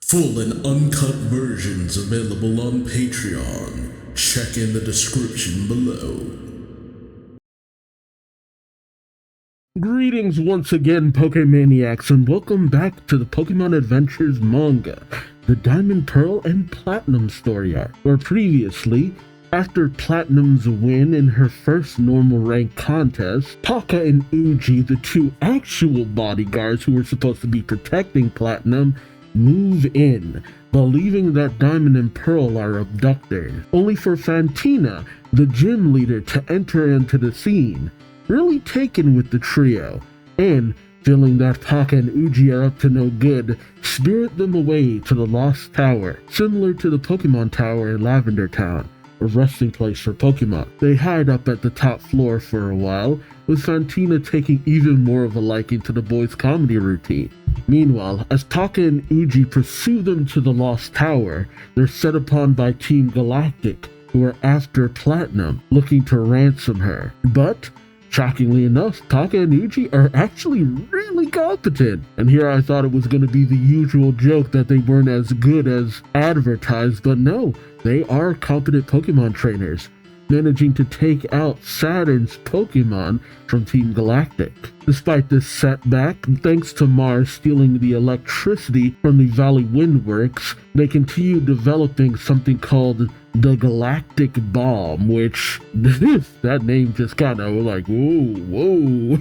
Full and uncut versions available on Patreon. Check in the description below. Greetings once again, Pokemaniacs, and welcome back to the Pokemon Adventures manga, the Diamond, Pearl, and Platinum story arc, where previously, after Platinum's win in her first normal rank contest, Taka and Uji, the two actual bodyguards who were supposed to be protecting Platinum, move in, believing that Diamond and Pearl are abductors, only for Fantina, the gym leader, to enter into the scene, really taken with the trio, and, feeling that Taka and Uji are up to no good, spirit them away to the Lost Tower, similar to the Pokemon Tower in Lavender Town, a resting place for Pokemon. They hide up at the top floor for a while, with Fantina taking even more of a liking to the boys' comedy routine. Meanwhile, as Taka and Uji pursue them to the Lost Tower, they're set upon by Team Galactic, who are after Platinum, looking to ransom her. But, shockingly enough, Taka and Uji are actually really competent. And here I thought it was going to be the usual joke that they weren't as good as advertised, but no, they are competent Pokemon trainers, managing to take out Saturn's Pokemon from Team Galactic. Despite this setback, thanks to Mars stealing the electricity from the Valley Windworks, they continue developing something called the Galactic Bomb, which, that name just kind of like, whoa.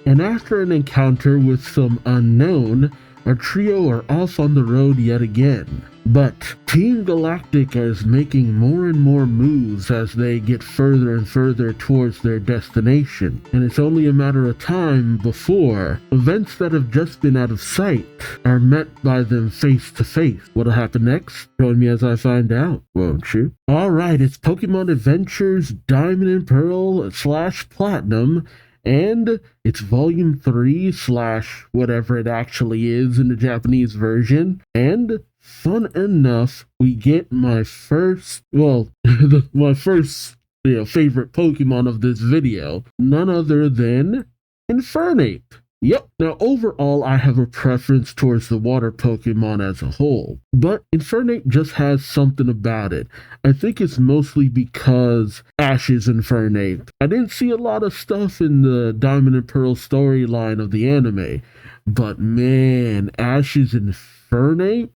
And after an encounter with some unknown, our trio are off on the road yet again. But Team Galactic is making more and more moves as they get further and further towards their destination, and it's only a matter of time before events that have just been out of sight are met by them face to face. What'll happen next? Join me as I find out, won't you? Alright, it's Pokemon Adventures Diamond and Pearl / Platinum, and it's volume 3 / whatever it actually is in the Japanese version, and fun enough, we get my first, my first favorite Pokemon of this video, none other than Infernape. Yep, now overall I have a preference towards the water Pokemon as a whole, but Infernape just has something about it. I think it's mostly because Ash's Infernape. I didn't see a lot of stuff in the Diamond and Pearl storyline of the anime, but man, Ash's Infernape,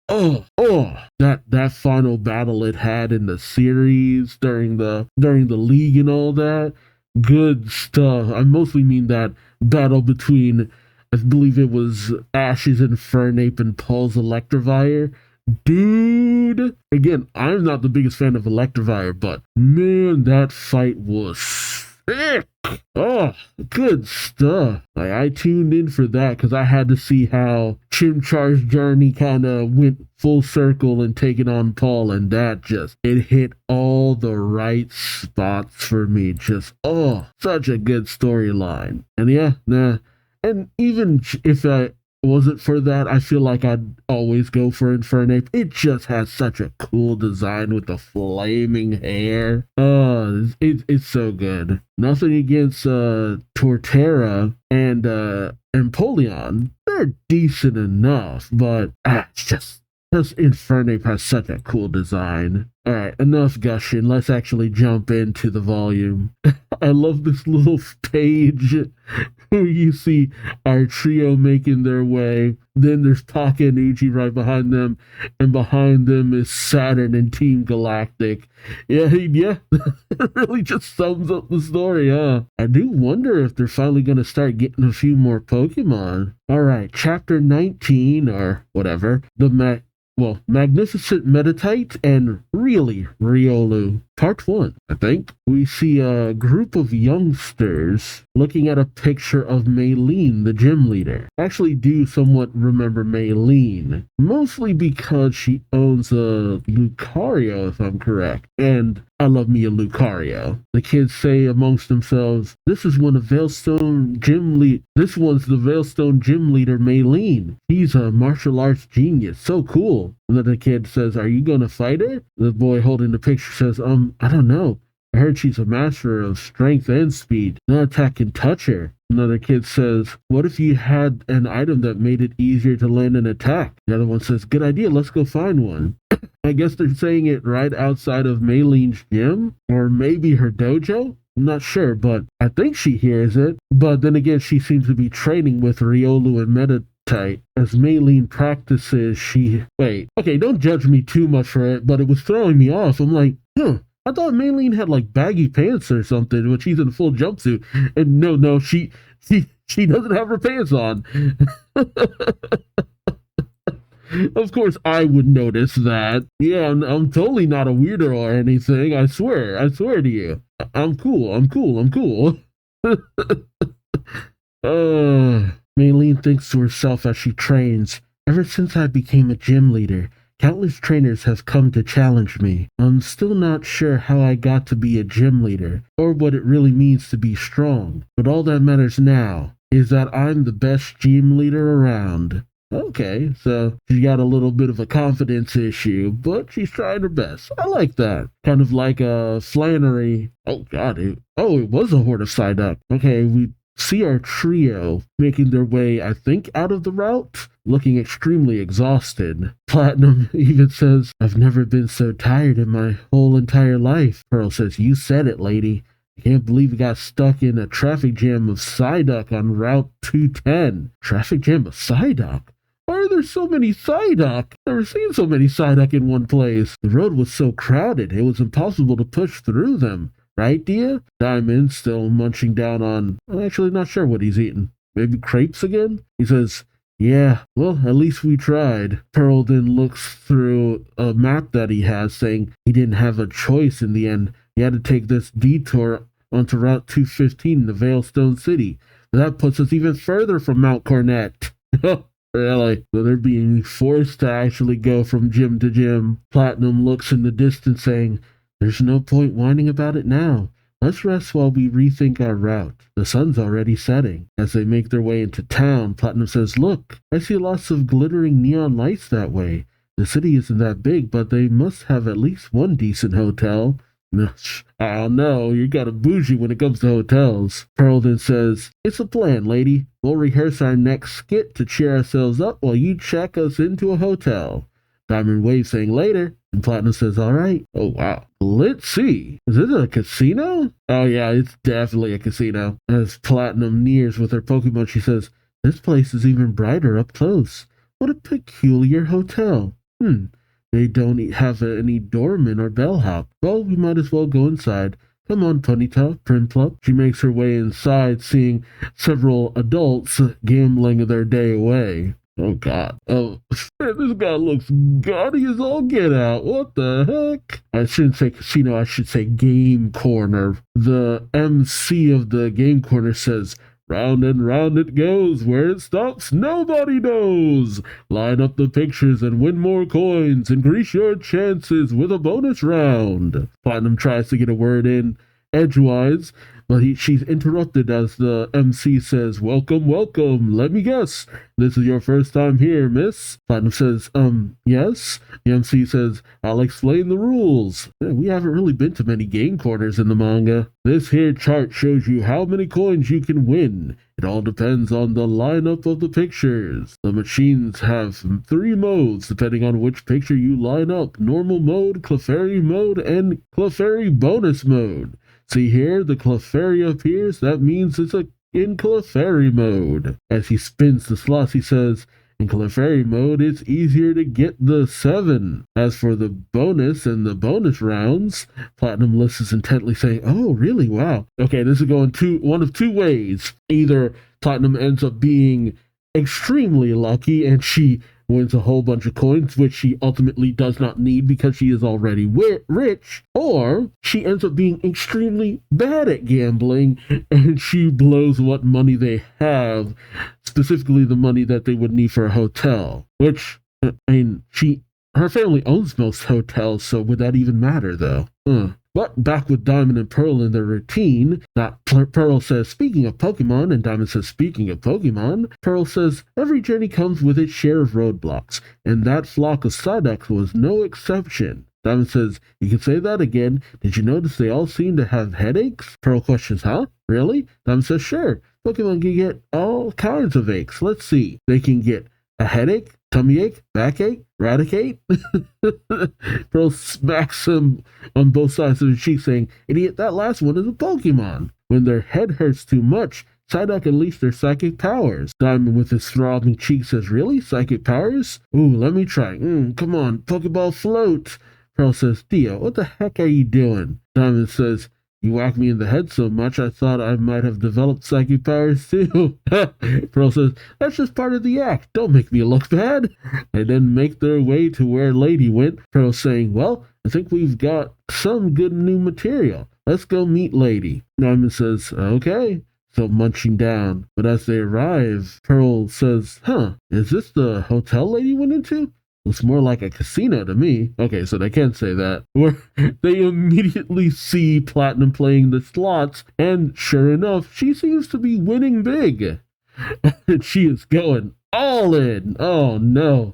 that final battle it had in the series during the league and all that, good stuff. I mostly mean that battle between, I believe it was Ash's Infernape and Paul's Electivire. Dude, again, I'm not the biggest fan of Electivire, but man, that fight was sick. Oh, good stuff. I tuned in for that because I had to see how Chimchar's journey kind of went full circle and taking on Paul, and it hit all the right spots for me. Just, such a good storyline. And and even if I wasn't for that, I feel like I'd always go for Infernape. It just has such a cool design with the flaming hair. It's so good. Nothing against Torterra and Empoleon. They're decent enough, but it's just Infernape has such a cool design. Alright, enough gushing. Let's actually jump into the volume. I love this little page where you see our trio making their way. Then there's Taka and Uji right behind them, and behind them is Saturn and Team Galactic. Yeah, it really just sums up the story, huh? I do wonder if they're finally going to start getting a few more Pokemon. Alright, chapter 19, or whatever, Magnificent Meditite and Really Riolu. Part 1, I think. We see a group of youngsters looking at a picture of Maylene, the gym leader. I actually do somewhat remember Maylene, mostly because she owns a Lucario, if I'm correct. And I love me a Lucario. The kids say amongst themselves, this one's the Veilstone gym leader, Maylene. He's a martial arts genius. So cool. And then the kid says, are you gonna fight her? The boy holding the picture says, I don't know. I heard she's a master of strength and speed. No attack can touch her. Another kid says, what if you had an item that made it easier to land an attack? The other one says, good idea, let's go find one. I guess they're saying it right outside of Maylene's gym, or maybe her dojo? I'm not sure, but I think she hears it. But then again, she seems to be training with Riolu and Meditite. As Maylene practices, Wait, okay, don't judge me too much for it, but it was throwing me off. I'm like, I thought Maylene had like baggy pants or something when she's in a full jumpsuit. And no, she doesn't have her pants on. Of course, I would notice that. Yeah, I'm totally not a weirdo or anything. I swear to you. I'm cool. Maylene thinks to herself as she trains. Ever since I became a gym leader, countless trainers have come to challenge me. I'm still not sure how I got to be a gym leader, or what it really means to be strong. But all that matters now is that I'm the best gym leader around. Okay, so she got a little bit of a confidence issue, but she's trying her best. I like that. Kind of like a Flannery. Oh god, it was a horde of Psyduck. Okay, we see our trio making their way, I think, out of the route, looking extremely exhausted. Platinum even says, I've never been so tired in my whole entire life. Pearl says, you said it, lady. I can't believe we got stuck in a traffic jam of Psyduck on Route 210. Traffic jam of Psyduck? Why are there so many Psyduck? I've never seen so many Psyduck in one place. The road was so crowded, it was impossible to push through them. Right, Dia? Diamond, still munching down on... I'm actually not sure what he's eating. Maybe crepes again? He says, yeah, well, at least we tried. Pearl then looks through a map that he has, saying he didn't have a choice in the end. He had to take this detour onto Route 215 in the Veilstone City. That puts us even further from Mount Cornet. Really? So they're being forced to actually go from gym to gym. Platinum looks in the distance, saying, there's no point whining about it now. Let's rest while we rethink our route. The sun's already setting. As they make their way into town, Platinum says, look, I see lots of glittering neon lights that way. The city isn't that big, but they must have at least one decent hotel. I don't know, you got a bougie when it comes to hotels. Pearl then says, it's a plan, lady. We'll rehearse our next skit to cheer ourselves up while you check us into a hotel. Diamond waves, saying later, and Platinum says, all right. Oh, wow. Let's see. Is this a casino? Oh, yeah, it's definitely a casino. As Platinum nears with her Pokemon, she says, this place is even brighter up close. What a peculiar hotel. They don't have any doorman or bellhop. Well, we might as well go inside. Come on, Ponyta, Primplop. She makes her way inside, seeing several adults gambling their day away. Oh, God. Oh, this guy looks gaudy as all get out. What the heck? I shouldn't say casino, I should say game corner. The MC of the game corner says, round and round it goes. Where it stops, nobody knows. Line up the pictures and win more coins. Increase your chances with a bonus round. Platinum tries to get a word in edgewise, but she's interrupted as the MC says, welcome, welcome. Let me guess. This is your first time here, miss? Platinum says, yes. The MC says, I'll explain the rules. We haven't really been to many game corners in the manga. This here chart shows you how many coins you can win. It all depends on the lineup of the pictures. The machines have 3 modes depending on which picture you line up. Normal mode, Clefairy mode, and Clefairy bonus mode. See here, the Clefairy appears. That means it's in Clefairy mode. As he spins the slots, he says, in Clefairy mode, it's easier to get the 7. As for the bonus and the bonus rounds, Platinum listens intently, saying, oh, really? Wow. Okay, this is going one of 2 ways. Either Platinum ends up being extremely lucky and she wins a whole bunch of coins, which she ultimately does not need because she is already rich, or she ends up being extremely bad at gambling and she blows what money they have, specifically the money that they would need for a hotel, which, I mean, her family owns most hotels, so would that even matter, though? But back with Diamond and Pearl in their routine, Pearl says, speaking of Pokemon, and Diamond says, speaking of Pokemon, Pearl says, every journey comes with its share of roadblocks, and that flock of Psyduck was no exception. Diamond says, you can say that again. Did you notice they all seem to have headaches? Pearl questions, huh? Really? Diamond says, sure. Pokemon can get all kinds of aches. Let's see. They can get a headache, tummy ache, backache, Raticate. Pearl smacks him on both sides of his cheek, saying, idiot, that last one is a Pokemon. When their head hurts too much, Psyduck unleashed their psychic powers. Diamond, with his throbbing cheek, says, really? Psychic powers? Ooh, let me try. Come on, Pokeball float. Pearl says, Dio, what the heck are you doing? Diamond says, you whacked me in the head so much I thought I might have developed psychic powers too. Pearl says, that's just part of the act. Don't make me look bad. They then make their way to where Lady went. Pearl saying, well, I think we've got some good new material. Let's go meet Lady. Diamond says, okay. So munching down. But as they arrive, Pearl says, is this the hotel Lady went into? Looks more like a casino to me. Okay, so they can't say that. Where they immediately see Platinum playing the slots, and sure enough, she seems to be winning big. And she is going all in. Oh no.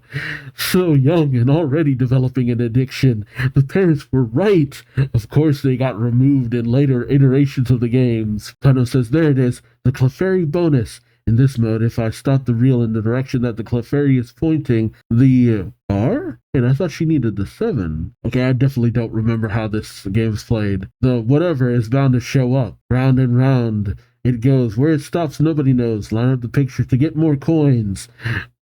So young and already developing an addiction. The parents were right. Of course, they got removed in later iterations of the games. Platinum says, there it is, the Clefairy bonus. In this mode, if I stop the reel in the direction that the Clefairy is pointing, the R? And I thought she needed the 7. Okay, I definitely don't remember how this game is played. The whatever is bound to show up. Round and round it goes. Where it stops, nobody knows. Line up the picture to get more coins.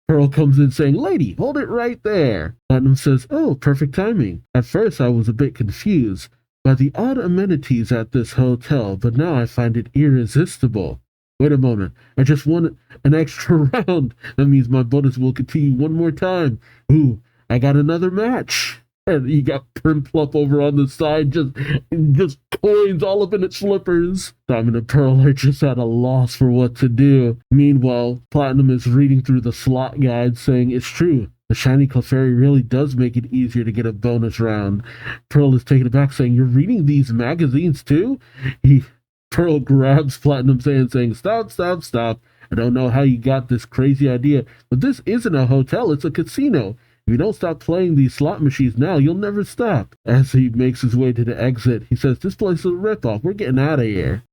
Pearl comes in saying, lady, hold it right there. Platinum says, oh, perfect timing. At first, I was a bit confused by the odd amenities at this hotel, but now I find it irresistible. Wait a moment, I just won an extra round. That means my bonus will continue one more time. Ooh, I got another match. And he got Prinplup over on the side, just coins all up in its slippers. Diamond and Pearl are just at a loss for what to do. Meanwhile, Platinum is reading through the slot guide saying it's true. The shiny Clefairy really does make it easier to get a bonus round. Pearl is taken aback saying, you're reading these magazines too? Pearl grabs Platinum's hand saying, stop. I don't know how you got this crazy idea, but this isn't a hotel, it's a casino. If you don't stop playing these slot machines now, you'll never stop. As he makes his way to the exit, he says, this place is a ripoff. We're getting out of here.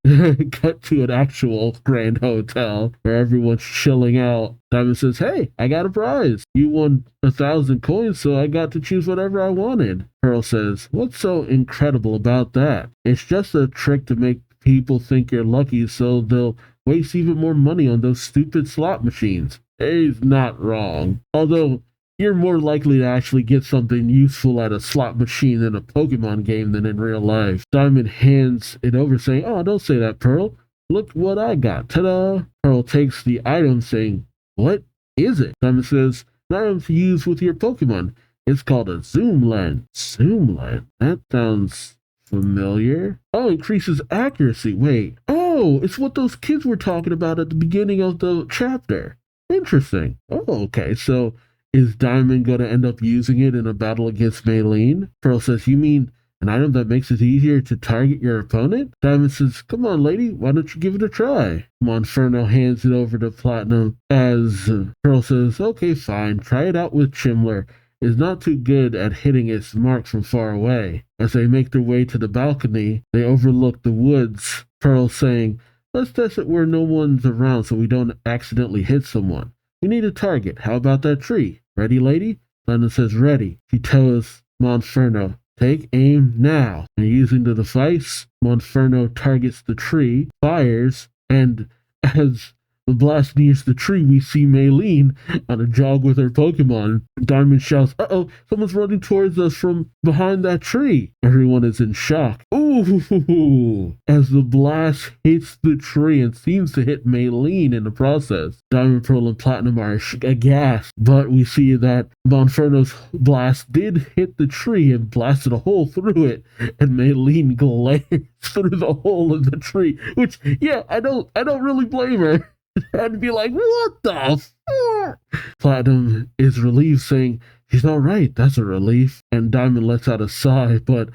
Cut to an actual grand hotel where everyone's chilling out. Diamond says, hey, I got a prize. You won 1,000 coins, so I got to choose whatever I wanted. Pearl says, what's so incredible about that? It's just a trick to make people think you're lucky, so they'll waste even more money on those stupid slot machines. He's not wrong. Although, you're more likely to actually get something useful at a slot machine in a Pokemon game than in real life. Diamond hands it over saying, oh, don't say that, Pearl. Look what I got. Ta-da! Pearl takes the item saying, what is it? Diamond says, an item to use with your Pokemon. It's called a zoom lens. Zoom lens? That sounds familiar. Oh, increases accuracy. Wait. Oh, it's what those kids were talking about at the beginning of the chapter. Interesting. Oh, okay. So is Diamond going to end up using it in a battle against Maylene? Pearl says, you mean an item that makes it easier to target your opponent? Diamond says, come on, lady, why don't you give it a try? Monferno hands it over to Platinum as Pearl says, okay, fine, try it out with Chimler. Is not too good at hitting its marks from far away. As they make their way to the balcony, they overlook the woods. Pearl saying, let's test it where no one's around so we don't accidentally hit someone. We need a target. How about that tree? Ready, lady? Platinum says ready. She tells Monferno, take aim now. And using the device, Monferno targets the tree, fires, and as the blast nears the tree, we see Maylene on a jog with her Pokemon. Diamond shouts, uh-oh, someone's running towards us from behind that tree. Everyone is in shock. Ooh! As the blast hits the tree and seems to hit Maylene in the process. Diamond, Pearl, and Platinum are aghast, but we see that Monferno's blast did hit the tree and blasted a hole through it, and Maylene glares through the hole in the tree, which, yeah, I don't really blame her. And be like, what the fuck? Platinum is relieved, saying, she's all right, that's a relief. And Diamond lets out a sigh, but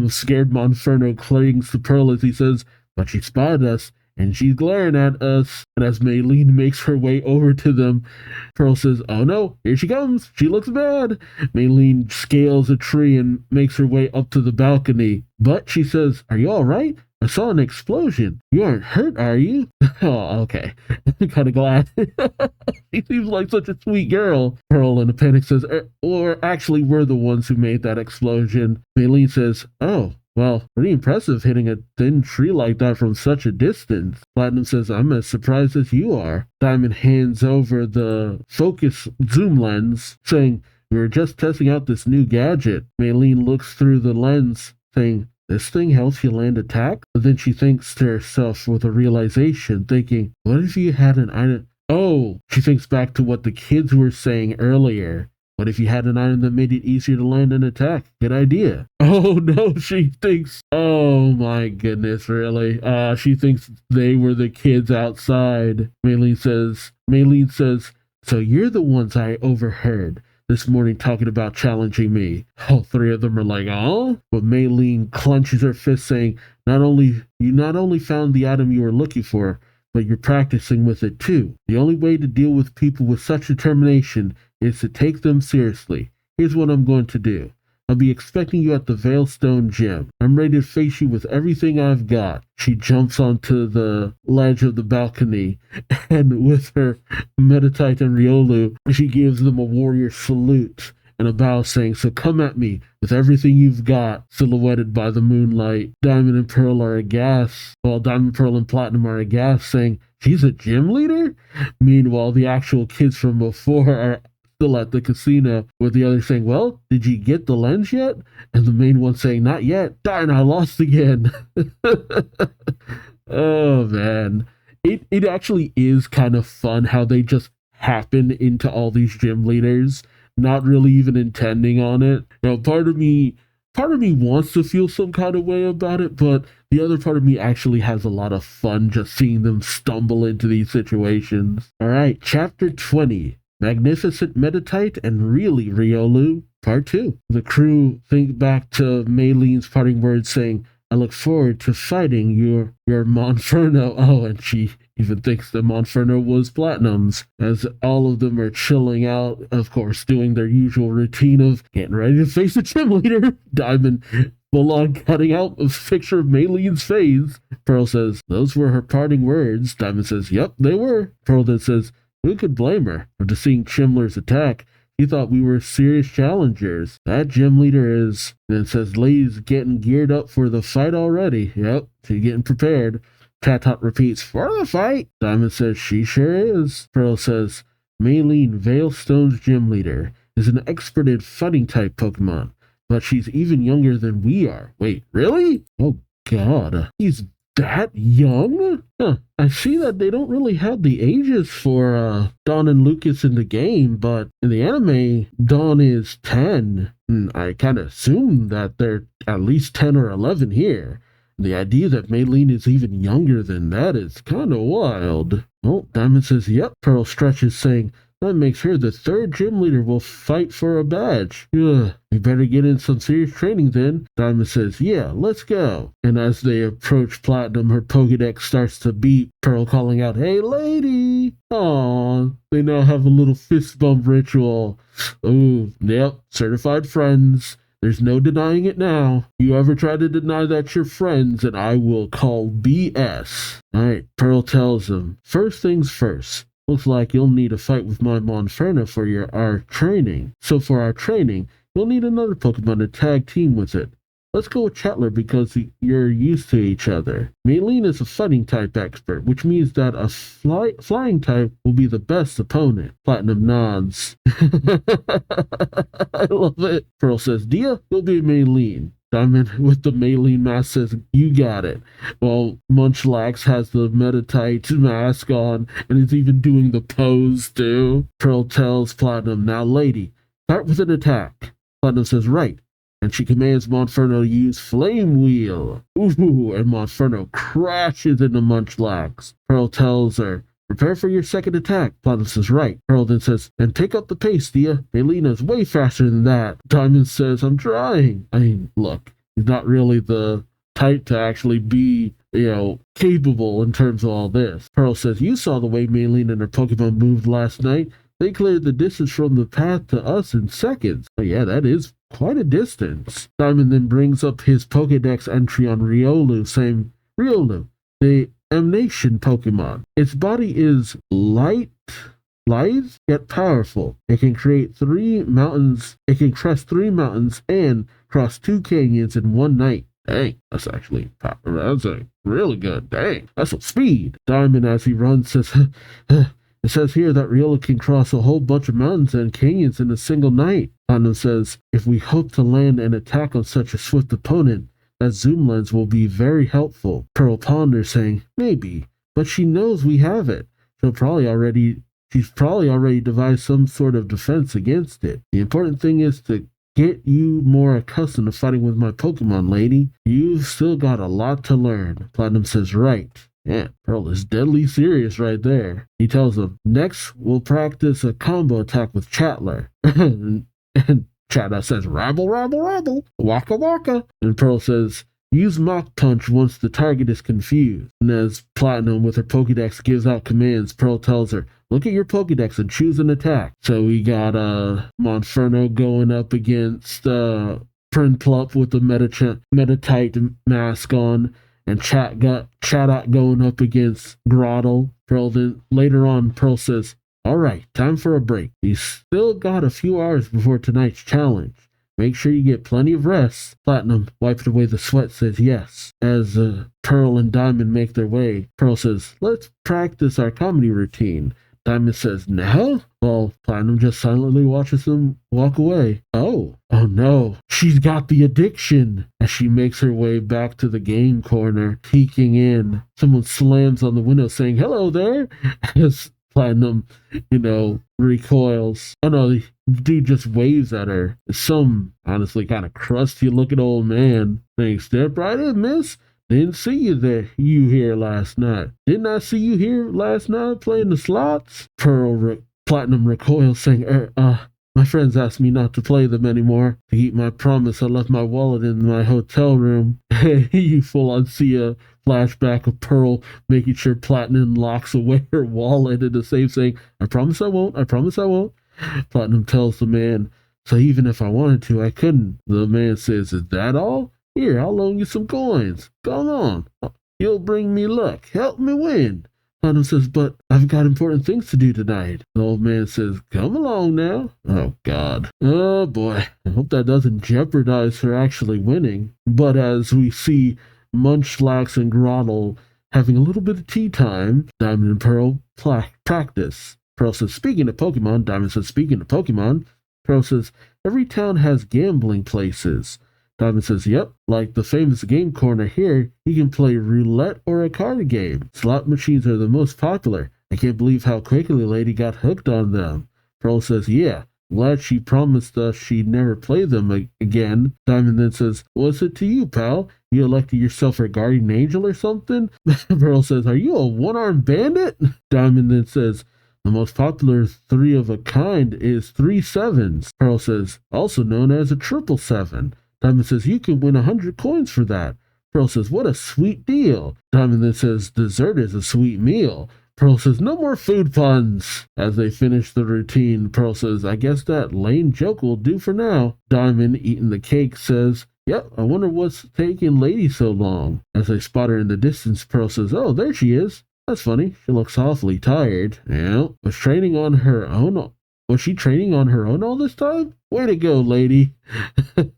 scared Monferno clings to Pearl as he says, but she spotted us, and she's glaring at us. And as Maylene makes her way over to them, Pearl says, oh no, here she comes, she looks bad. Maylene scales a tree and makes her way up to the balcony. But she says, are you all right? I saw an explosion. You aren't hurt, are you? Oh, okay. I'm kind of glad. She seems like such a sweet girl. Pearl in a panic says, or actually, we're the ones who made that explosion. Maylene says, oh, well, pretty impressive hitting a thin tree like that from such a distance. Platinum says, I'm as surprised as you are. Diamond hands over the focus zoom lens, saying, we were just testing out this new gadget. Maylene looks through the lens, saying, this thing helps you land attacks? But then she thinks to herself with a realization, thinking, what if you had an item? Oh, she thinks back to what the kids were saying earlier. What if you had an item that made it easier to land an attack? Good idea. Oh no, she thinks, oh my goodness, really? She thinks they were the kids outside. Maylene says, so you're the ones I overheard this morning talking about challenging me. All three of them are like, oh? But Maylene clenches her fist, saying, you not only found the item you were looking for, but you're practicing with it too. The only way to deal with people with such determination is to take them seriously. Here's what I'm going to do. I'll be expecting you at the Veilstone Gym. I'm ready to face you with everything I've got. She jumps onto the ledge of the balcony, and with her Meditite and Riolu, she gives them a warrior salute and a bow, saying, so come at me with everything you've got. Silhouetted by the moonlight, Diamond and Pearl are aghast, while Diamond, Pearl, and Platinum are aghast, saying, she's a gym leader? Meanwhile, the actual kids from before are still at the casino, with the others saying, well, did you get the lens yet? And the main one saying, not yet. Darn, I lost again. Oh, man. It actually is kind of fun how they just happen into all these gym leaders, not really even intending on it. You know, part of me wants to feel some kind of way about it, but the other part of me actually has a lot of fun just seeing them stumble into these situations. All right, chapter 20. Magnificent Meditite and Really Riolu, Part 2. The crew think back to Maylene's parting words, saying, I look forward to fighting your Monferno. Oh, and she even thinks that Monferno was Platinum's, as all of them are chilling out, of course, doing their usual routine of getting ready to face the gym leader. Diamond full on cutting out a picture of Maylene's face. Pearl says, those were her parting words. Diamond says, yep, they were. Pearl then says, who could blame her? After seeing Chimler's attack, he thought we were serious challengers. That gym leader is. And says, Lee's getting geared up for the fight already. Yep, she's getting prepared. Tatot repeats, for the fight? Diamond says, she sure is. Pearl says, Maylene, Veilstone's gym leader, is an expert in fighting type Pokemon, but she's even younger than we are. Wait, really? Oh god, he's that young? Huh. I see that they don't really have the ages for Dawn and Lucas in the game, but in the anime, Dawn is 10. And I kind of assume that they're at least 10 or 11 here. The idea that Maylene is even younger than that is kind of wild. Oh, Diamond says, yep. Pearl stretches, saying, that makes her the third gym leader will fight for a badge. Ugh, we better get in some serious training then. Diamond says, yeah, let's go. And as they approach Platinum, her Pokedex starts to beep, Pearl calling out, hey lady! Aw, they now have a little fist bump ritual. Oh, yep, certified friends. There's no denying it now. You ever try to deny that you're friends, and I will call BS. Alright, Pearl tells him, first things first. Looks like you'll need a fight with my Monferno for our training. So for our training, you'll need another Pokemon to tag team with it. Let's go with Chatler because you're used to each other. Maylene is a fighting type expert, which means that a flying type will be the best opponent. Platinum nods. I love it. Pearl says, Dia, you'll be Maylene. Diamond with the Maylene mask says, you got it. While Munchlax has the Meditite mask on and is even doing the pose too. Pearl tells Platinum, now lady, start with an attack. Platinum says, right. And she commands Monferno to use Flame Wheel. Ooh, and Monferno crashes into Munchlax. Pearl tells her, prepare for your second attack. Platinum says, right. Pearl then says, and pick up the pace, Dia. Maylena's way faster than that. Diamond says, I'm trying. I mean, look, he's not really the type to actually be, capable in terms of all this. Pearl says, you saw the way Maylene and her Pokemon moved last night. They cleared the distance from the path to us in seconds. Oh yeah, that is quite a distance. Diamond then brings up his Pokedex entry on Riolu, saying, Riolu, the emanation Pokemon. Its body is lithe yet powerful. It can create 3 mountains. It can crest 3 mountains and cross 2 canyons in one night. Dang, that's actually really good. Dang, that's some speed. Diamond, as he runs, says, "It says here that Riolu can cross a whole bunch of mountains and canyons in a single night." Platinum says, "If we hope to land an attack on such a swift opponent, that zoom lens will be very helpful." Pearl ponders, saying, "Maybe, but she knows we have it. She's probably already devised some sort of defense against it. The important thing is to get you more accustomed to fighting with my Pokemon, lady. You've still got a lot to learn." Platinum says, "Right." Yeah, Pearl is deadly serious right there. He tells him, "Next, we'll practice a combo attack with Chatler." and Chatler says, "Rabble, rabble, rabble, waka waka." And Pearl says, "Use Mach Punch once the target is confused." And as Platinum, with her Pokédex, gives out commands, Pearl tells her, "Look at your Pokédex and choose an attack." So we got Monferno going up against Prinplup with the Meditite mask on, and Chatot going up against Grottle. Pearl then later on, Pearl says, "All right, time for a break. You still got a few hours before tonight's challenge. Make sure you get plenty of rest." Platinum, wiping away the sweat, says yes. As Pearl and Diamond make their way, Pearl says, "Let's practice our comedy routine." Diamond says, "No?" Well, Platinum just silently watches them walk away. Oh no, she's got the addiction. As she makes her way back to the game corner, peeking in, someone slams on the window saying, "Hello there." As Platinum, recoils. Oh no, the dude just waves at her. Some, honestly, kind of crusty looking old man saying, "Step right in, miss. Didn't see you here last night. Didn't I see you here last night playing the slots?" Platinum recoils, saying, my friends asked me not to play them anymore. To keep my promise, I left my wallet in my hotel room." You full on see a flashback of Pearl making sure Platinum locks away her wallet in the safe, saying, I promise I won't. Platinum tells the man, "So even if I wanted to, I couldn't." The man says, "Is that all? Here, I'll loan you some coins. Come on. You'll bring me luck. Help me win." Platinum says, "But I've got important things to do tonight." The old man says, "Come along now." Oh, God. Oh, boy. I hope that doesn't jeopardize her actually winning. But as we see Munchlax and Grottle having a little bit of tea time, Diamond and Pearl practice. Pearl says, "Speaking of Pokemon." Diamond says, "Speaking of Pokemon." Pearl says, "Every town has gambling places." Diamond says, "Yep, like the famous game corner here, you can play roulette or a card game. Slot machines are the most popular. I can't believe how quickly Lady got hooked on them." Pearl says, "Yeah, glad she promised us she'd never play them again." Diamond then says, "What's it to you, pal? You elected yourself her guardian angel or something?" Pearl says, "Are you a one-armed bandit?" Diamond then says, "The most popular 3 of a kind is 3 sevens." Pearl says, "Also known as a 777. Diamond says, "You can win 100 coins for that." Pearl says, "What a sweet deal." Diamond then says, "Dessert is a sweet meal." Pearl says, "No more food puns." As they finish the routine, Pearl says, "I guess that lame joke will do for now." Diamond, eating the cake, says, "Yep, I wonder what's taking Lady so long." As they spot her in the distance, Pearl says, "Oh, there she is. That's funny. She looks awfully tired." Yeah, was she training on her own all this time? Way to go, lady.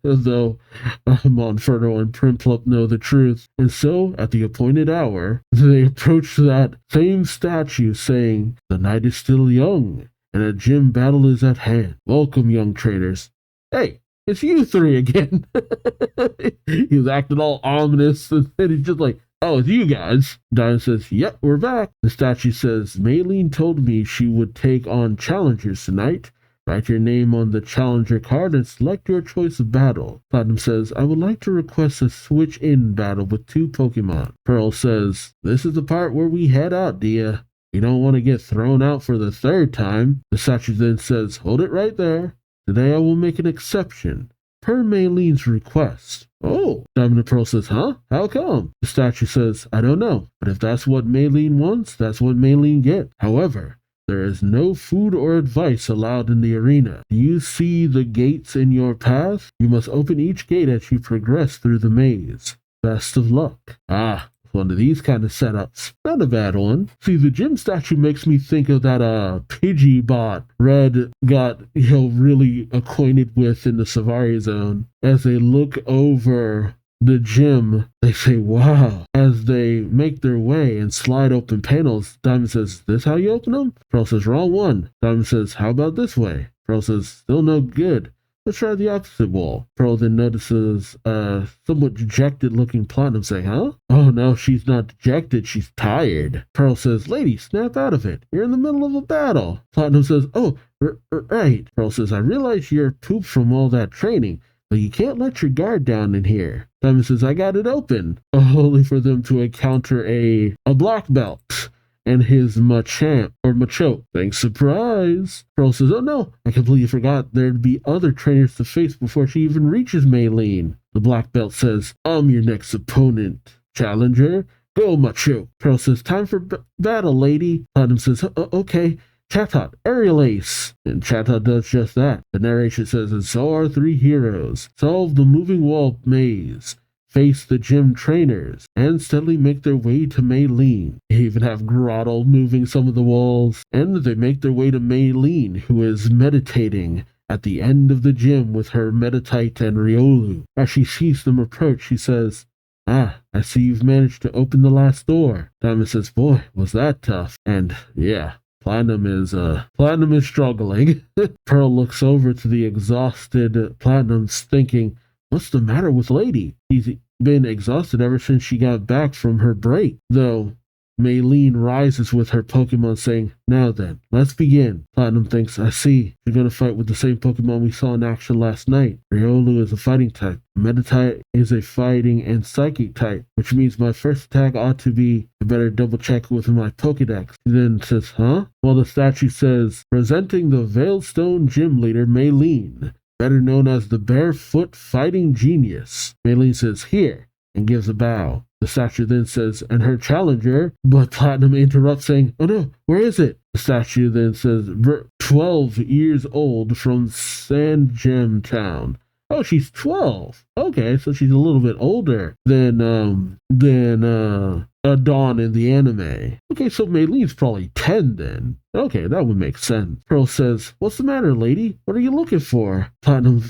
Though Monferno and Prinplup know the truth. And so, at the appointed hour, they approach that same statue, saying, "The night is still young, and a gym battle is at hand. Welcome, young trainers." Hey, it's you 3 again. He was acting all ominous, and then he's just like, "Oh, it's you guys." Diamond says, "Yep, we're back." The statue says, "Maylene told me she would take on challengers tonight. Write your name on the challenger card and select your choice of battle." Platinum says, "I would like to request a switch-in battle with 2 Pokemon." Pearl says, "This is the part where we head out, dear. You don't want to get thrown out for the 3rd time." The statue then says, "Hold it right there. Today I will make an exception, per Maylene's request." Oh, Diamond and Pearl says, "Huh? How come?" The statue says, "I don't know, but if that's what Maylene wants, that's what Maylene gets. However, there is no food or advice allowed in the arena. Do you see the gates in your path? You must open each gate as you progress through the maze. Best of luck." Ah, one of these kind of setups. Not a bad one. See, the gym statue makes me think of that Pidgey bot Red got, really acquainted with in the Savari Zone. As they look over the gym, they say, wow. As they make their way and slide open panels, Diamond says, this how you open them? Pearl says, wrong one. Diamond says, how about this way? Pearl says, still no good. Let's try the opposite wall. Pearl then notices a somewhat dejected looking Platinum saying, huh? Oh no, she's not dejected, she's tired. Pearl says, lady, snap out of it. You're in the middle of a battle. Platinum says, oh, right. Pearl says, I realize you're pooped from all that training, but you can't let your guard down in here. Diamond says, I got it open. Only for them to encounter a black belt and his Machamp, or Machoke. Thanks, surprise. Pearl says, oh no, I completely forgot there'd be other trainers to face before she even reaches Maylene. The black belt says, I'm your next opponent. Challenger, go Machoke. Pearl says, time for battle, lady. Platinum says, okay. Chatot, Aerial Ace. And Chatot does just that. The narration says, and so our three heroes solve the moving wall maze, face the gym trainers, and steadily make their way to Maylene. They even have Grotto moving some of the walls, and they make their way to Maylene, who is meditating at the end of the gym with her Meditite and Riolu. As she sees them approach, she says, I see you've managed to open the last door. Diamond says, boy, was that tough. And yeah, Platinum is struggling. Pearl looks over to the exhausted Platinum, thinking, what's the matter with Lady? She's been exhausted ever since she got back from her break. Though Maylene rises with her Pokemon saying, now then, let's begin. Platinum thinks, I see. You're going to fight with the same Pokemon we saw in action last night. Riolu is a fighting type. Meditite is a fighting and psychic type, which means my first attack ought to be, I better double check with my Pokedex. He then says, huh? Well, the statue says, presenting the Veilstone Gym Leader, Maylene, better known as the Barefoot Fighting Genius. Maylene says, here, and gives a bow. The statue then says, and her challenger, but Platinum interrupts saying, oh no, where is it? The statue then says, 12 years old from Sandgem Town. Oh, she's 12. Okay, so she's a little bit older than Dawn in the anime. Okay, so Maylene's probably 10 then. Okay, that would make sense. Pearl says, what's the matter, lady? What are you looking for? Platinum,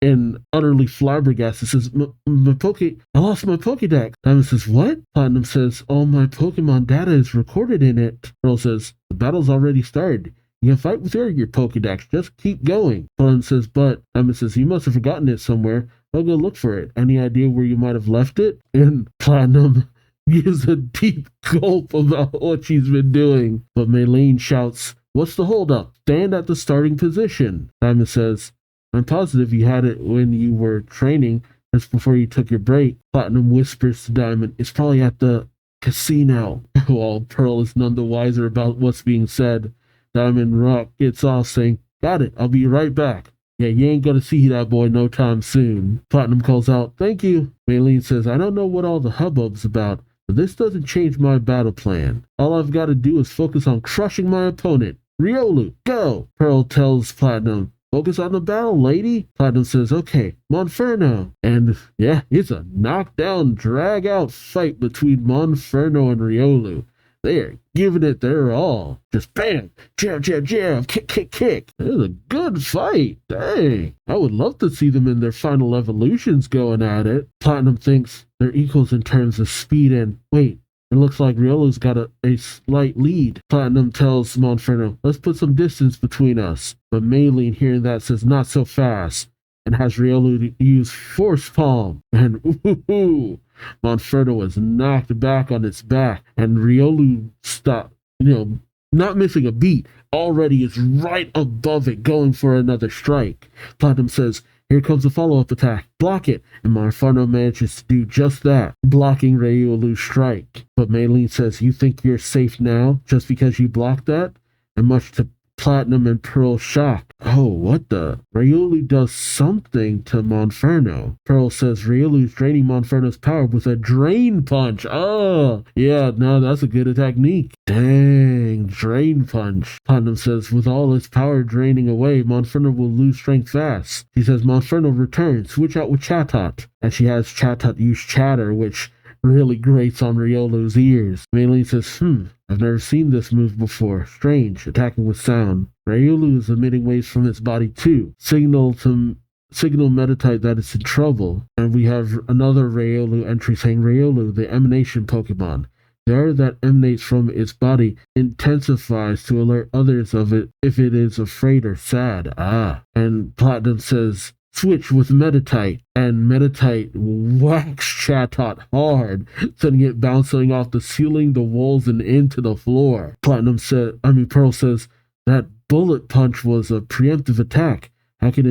and utterly flabbergasted, says, I lost my Pokedex. Diamond says, what? Platinum says, all my Pokemon data is recorded in it. Pearl says, the battle's already started. You can fight with your Pokedex. Just keep going. Platinum says, but Diamond says, you must have forgotten it somewhere. I'll go look for it. Any idea where you might have left it? And Platinum gives a deep gulp about what she's been doing. But Maylene shouts, what's the holdup? Stand at the starting position. Diamond says, I'm positive you had it when you were training, just before you took your break. Platinum whispers to Diamond, it's probably at the casino. While Pearl is none the wiser about what's being said, Diamond Rock gets off saying, got it, I'll be right back. Yeah, you ain't gonna see that boy no time soon. Platinum calls out, thank you. Maylene says, I don't know what all the hubbub's about, but this doesn't change my battle plan. All I've got to do is focus on crushing my opponent. Riolu, go! Pearl tells Platinum, focus on the battle, lady. Platinum says, okay, Monferno. And yeah, it's a knockdown, drag-out fight between Monferno and Riolu. They are giving it their all. Just bam, jab, jab, jab, kick, kick, kick. It was a good fight. Dang. I would love to see them in their final evolutions going at it. Platinum thinks they're equals in terms of speed and, wait, it looks like Riolu's got a slight lead. Platinum tells Monferno, let's put some distance between us. But Maylene, hearing that, says, not so fast, and has Riolu use Force Palm. And ooh, Monferno is knocked back on its back, and Riolu stopped, not missing a beat, already is right above it, going for another strike. Platinum says, here comes a follow-up attack. Block it. And Monferno manages to do just that, blocking Riolu's strike. But Maylene says, you think you're safe now just because you blocked that? And much to Platinum and Pearl's shock, oh, what the? Riolu does something to Monferno. Pearl says Riolu's draining Monferno's power with a drain punch. Oh, yeah, no, that's a good technique. Dang, drain punch. Platinum says with all its power draining away, Monferno will lose strength fast. She says Monferno returns, switch out with Chatot. And she has Chatot use Chatter, which really grates on Riolu's ears. Maylene says, I've never seen this move before. Strange, attacking with sound. Riolu is emitting waves from its body too. Signal Meditite that it's in trouble. And we have another Riolu entry saying Riolu, the emanation Pokemon. The air that emanates from its body intensifies to alert others of it if it is afraid or sad. And Platinum says, switch with Meditite, and Meditite whacks Chatot hard, sending it bouncing off the ceiling, the walls, and into the floor. Pearl says, that bullet punch was a preemptive attack. How can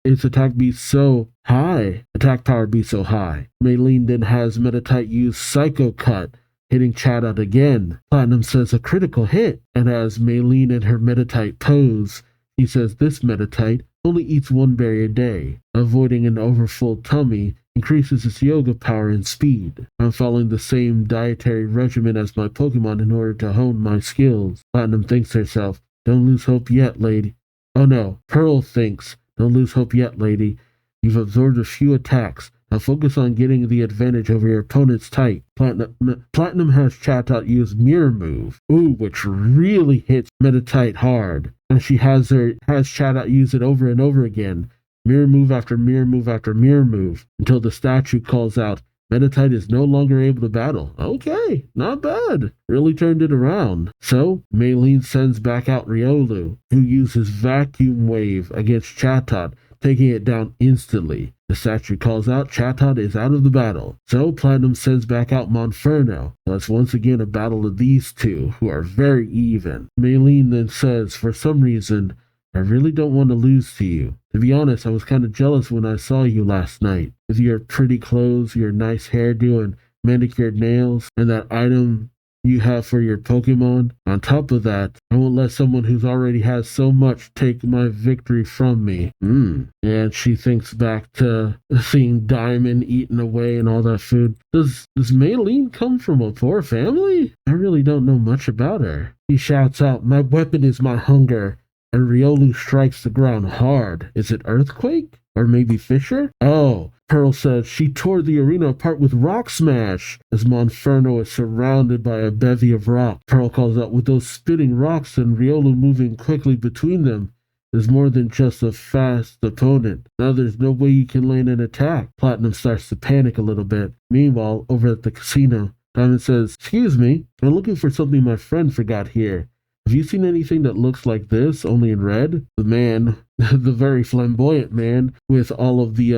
its attack be so high? Attack power be so high. Maylene then has Meditite use Psycho Cut, hitting Chatot again. Platinum says a critical hit, and as Maylene and her Meditite pose, he says this Meditite only eats one berry a day. Avoiding an overfull tummy increases its yoga power and speed. I'm following the same dietary regimen as my Pokemon in order to hone my skills. Platinum thinks to herself, don't lose hope yet, lady. Oh no, Pearl thinks, don't lose hope yet, lady. You've absorbed a few attacks. Now focus on getting the advantage over your opponent's type. Platinum has Chatot use Mirror Move, which really hits Meditite hard. And she has Chatot use it over and over again. Mirror Move after Mirror Move after Mirror Move, until the statue calls out, Meditite is no longer able to battle. Okay, not bad. Really turned it around. So, Maylene sends back out Riolu, who uses Vacuum Wave against Chatot, taking it down instantly. The statue calls out, Chatot is out of the battle. So Platinum sends back out Monferno. That's once again a battle of these two, who are very even. Maylene then says, for some reason, I really don't want to lose to you. To be honest, I was kind of jealous when I saw you last night. With your pretty clothes, your nice hairdo, and manicured nails, and that item you have for your Pokemon. On top of that, I won't let someone who's already has so much take my victory from me. And she thinks back to seeing Diamond eaten away and all that food. Does Maylene come from a poor family? I really don't know much about her. He shouts out, my weapon is my hunger. And Riolu strikes the ground hard. Is it Earthquake? Or maybe Fisher? Oh, Pearl says she tore the arena apart with Rock Smash as Monferno is surrounded by a bevy of rock. Pearl calls out, with those spitting rocks and Riolu moving quickly between them, is more than just a fast opponent. Now there's no way you can land an attack. Platinum starts to panic a little bit. Meanwhile, over at the casino, Diamond says, excuse me, I'm looking for something my friend forgot here. Have you seen anything that looks like this, only in red? The man, the very flamboyant man, with all of the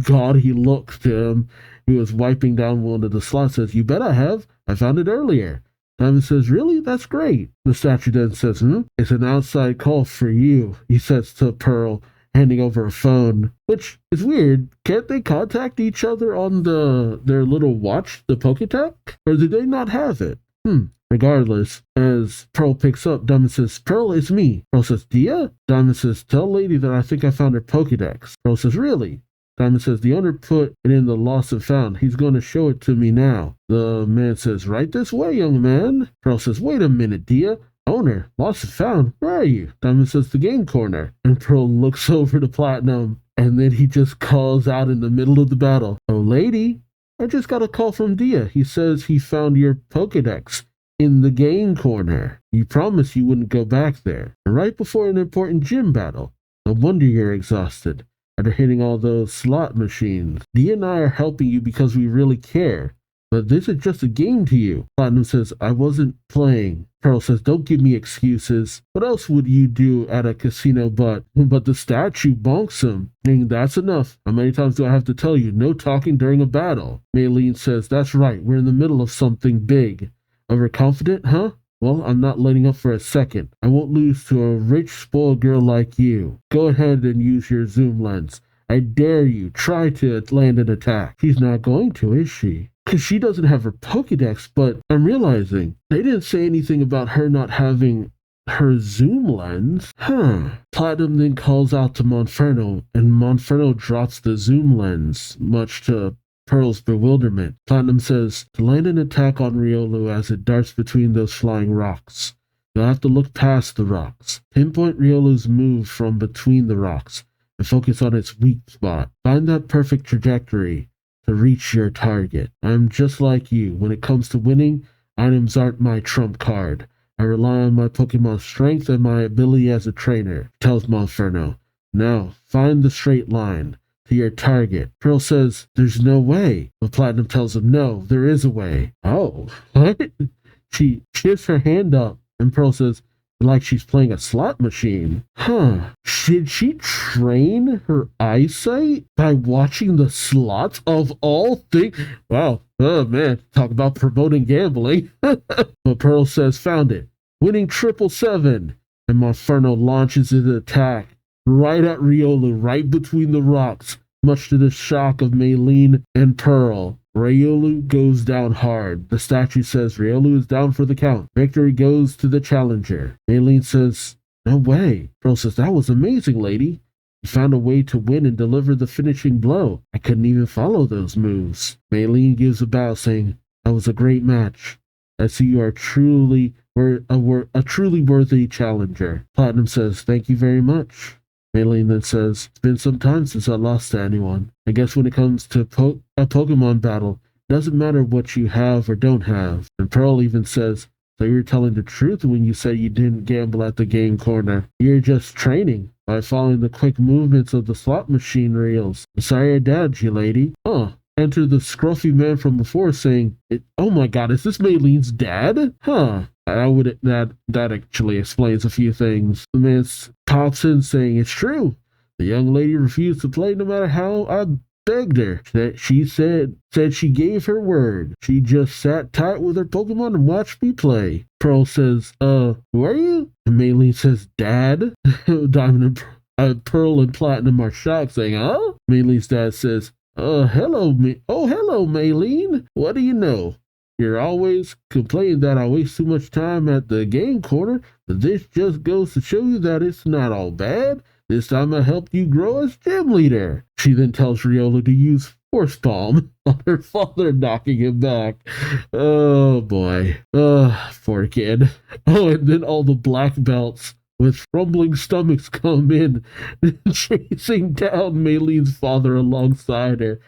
gaudy looks to him, who was wiping down one of the slots, says, you bet I have. I found it earlier. Diamond says, really? That's great. The statue then says, it's an outside call for you, he says to Pearl, handing over a phone, which is weird. Can't they contact each other on their little watch, the Pokétech? Or do they not have it? Regardless, as Pearl picks up, Diamond says, Pearl, it's me. Pearl says, Dia? Diamond says, tell lady that I think I found her Pokédex. Pearl says, really? Diamond says, the owner put it in the lost and found. He's going to show it to me now. The man says, right this way, young man. Pearl says, wait a minute, Dia. Owner, lost and found? Where are you? Diamond says, the game corner. And Pearl looks over to Platinum, and then he just calls out in the middle of the battle, oh, lady, I just got a call from Dia. He says he found your Pokédex in the game corner. You promised you wouldn't go back there. And right before an important gym battle. No wonder you're exhausted after hitting all those slot machines. Dia and I are helping you because we really care. But this is just a game to you. Platinum says, I wasn't playing. Pearl says, don't give me excuses. What else would you do at a casino but the statue bonks him? And that's enough. How many times do I have to tell you? No talking during a battle. Maylene says, that's right. We're in the middle of something big. Overconfident, huh? Well, I'm not letting up for a second. I won't lose to a rich, spoiled girl like you. Go ahead and use your zoom lens. I dare you. Try to land an attack. She's not going to, is she? Because she doesn't have her Pokédex, but I'm realizing they didn't say anything about her not having her zoom lens. Platinum then calls out to Monferno, and Monferno drops the zoom lens, much to Pearl's bewilderment. Platinum says, to land an attack on Riolu as it darts between those flying rocks, you'll have to look past the rocks. Pinpoint Riolu's move from between the rocks and focus on its weak spot. Find that perfect trajectory to reach your target. I'm just like you. When it comes to winning, items aren't my trump card. I rely on my Pokemon's strength and my ability as a trainer, tells Monferno. Now, find the straight line to your target. Pearl says, there's no way. But Platinum tells him, no, there is a way. Oh, what? She shifts her hand up, and Pearl says, like she's playing a slot machine. Huh. Did she train her eyesight by watching the slots of all things? Wow. Oh, man. Talk about promoting gambling. But Pearl says, found it. Winning 777. And Monferno launches his attack right at Riolu, right between the rocks, much to the shock of Maylene and Pearl. Riolu goes down hard. The statue says Riolu is down for the count. Victory goes to the challenger. Maylene says, no way. Pearl says, that was amazing, lady. You found a way to win and deliver the finishing blow. I couldn't even follow those moves. Maylene gives a bow, saying, that was a great match. I see you are truly a truly worthy challenger. Platinum says, thank you very much. Maylene then says, it's been some time since I lost to anyone. I guess when it comes to a Pokemon battle, it doesn't matter what you have or don't have. And Pearl even says, so you're telling the truth when you say you didn't gamble at the game corner. You're just training by following the quick movements of the slot machine reels. I'm sorry I doubted you, lady. Huh. Enter the scruffy man from before saying, oh my god, is this Maylene's dad? Huh. That actually explains a few things. The man pops in saying it's true. The young lady refused to play no matter how I begged her. That she said she gave her word. She just sat tight with her Pokemon and watched me play. Pearl says, who are you? And Maylene says, Dad. Diamond and Pearl and Platinum are shocked, saying, huh? Maylene's dad says, hello, Maylene. What do you know? You're always complaining that I waste too much time at the game corner, but this just goes to show you that it's not all bad. This time I helped you grow as gym leader. She then tells Riolu to use Force Palm on her father, knocking him back. Oh boy. Poor kid. Oh, and then all the black belts with rumbling stomachs come in, chasing down Maylene's father alongside her.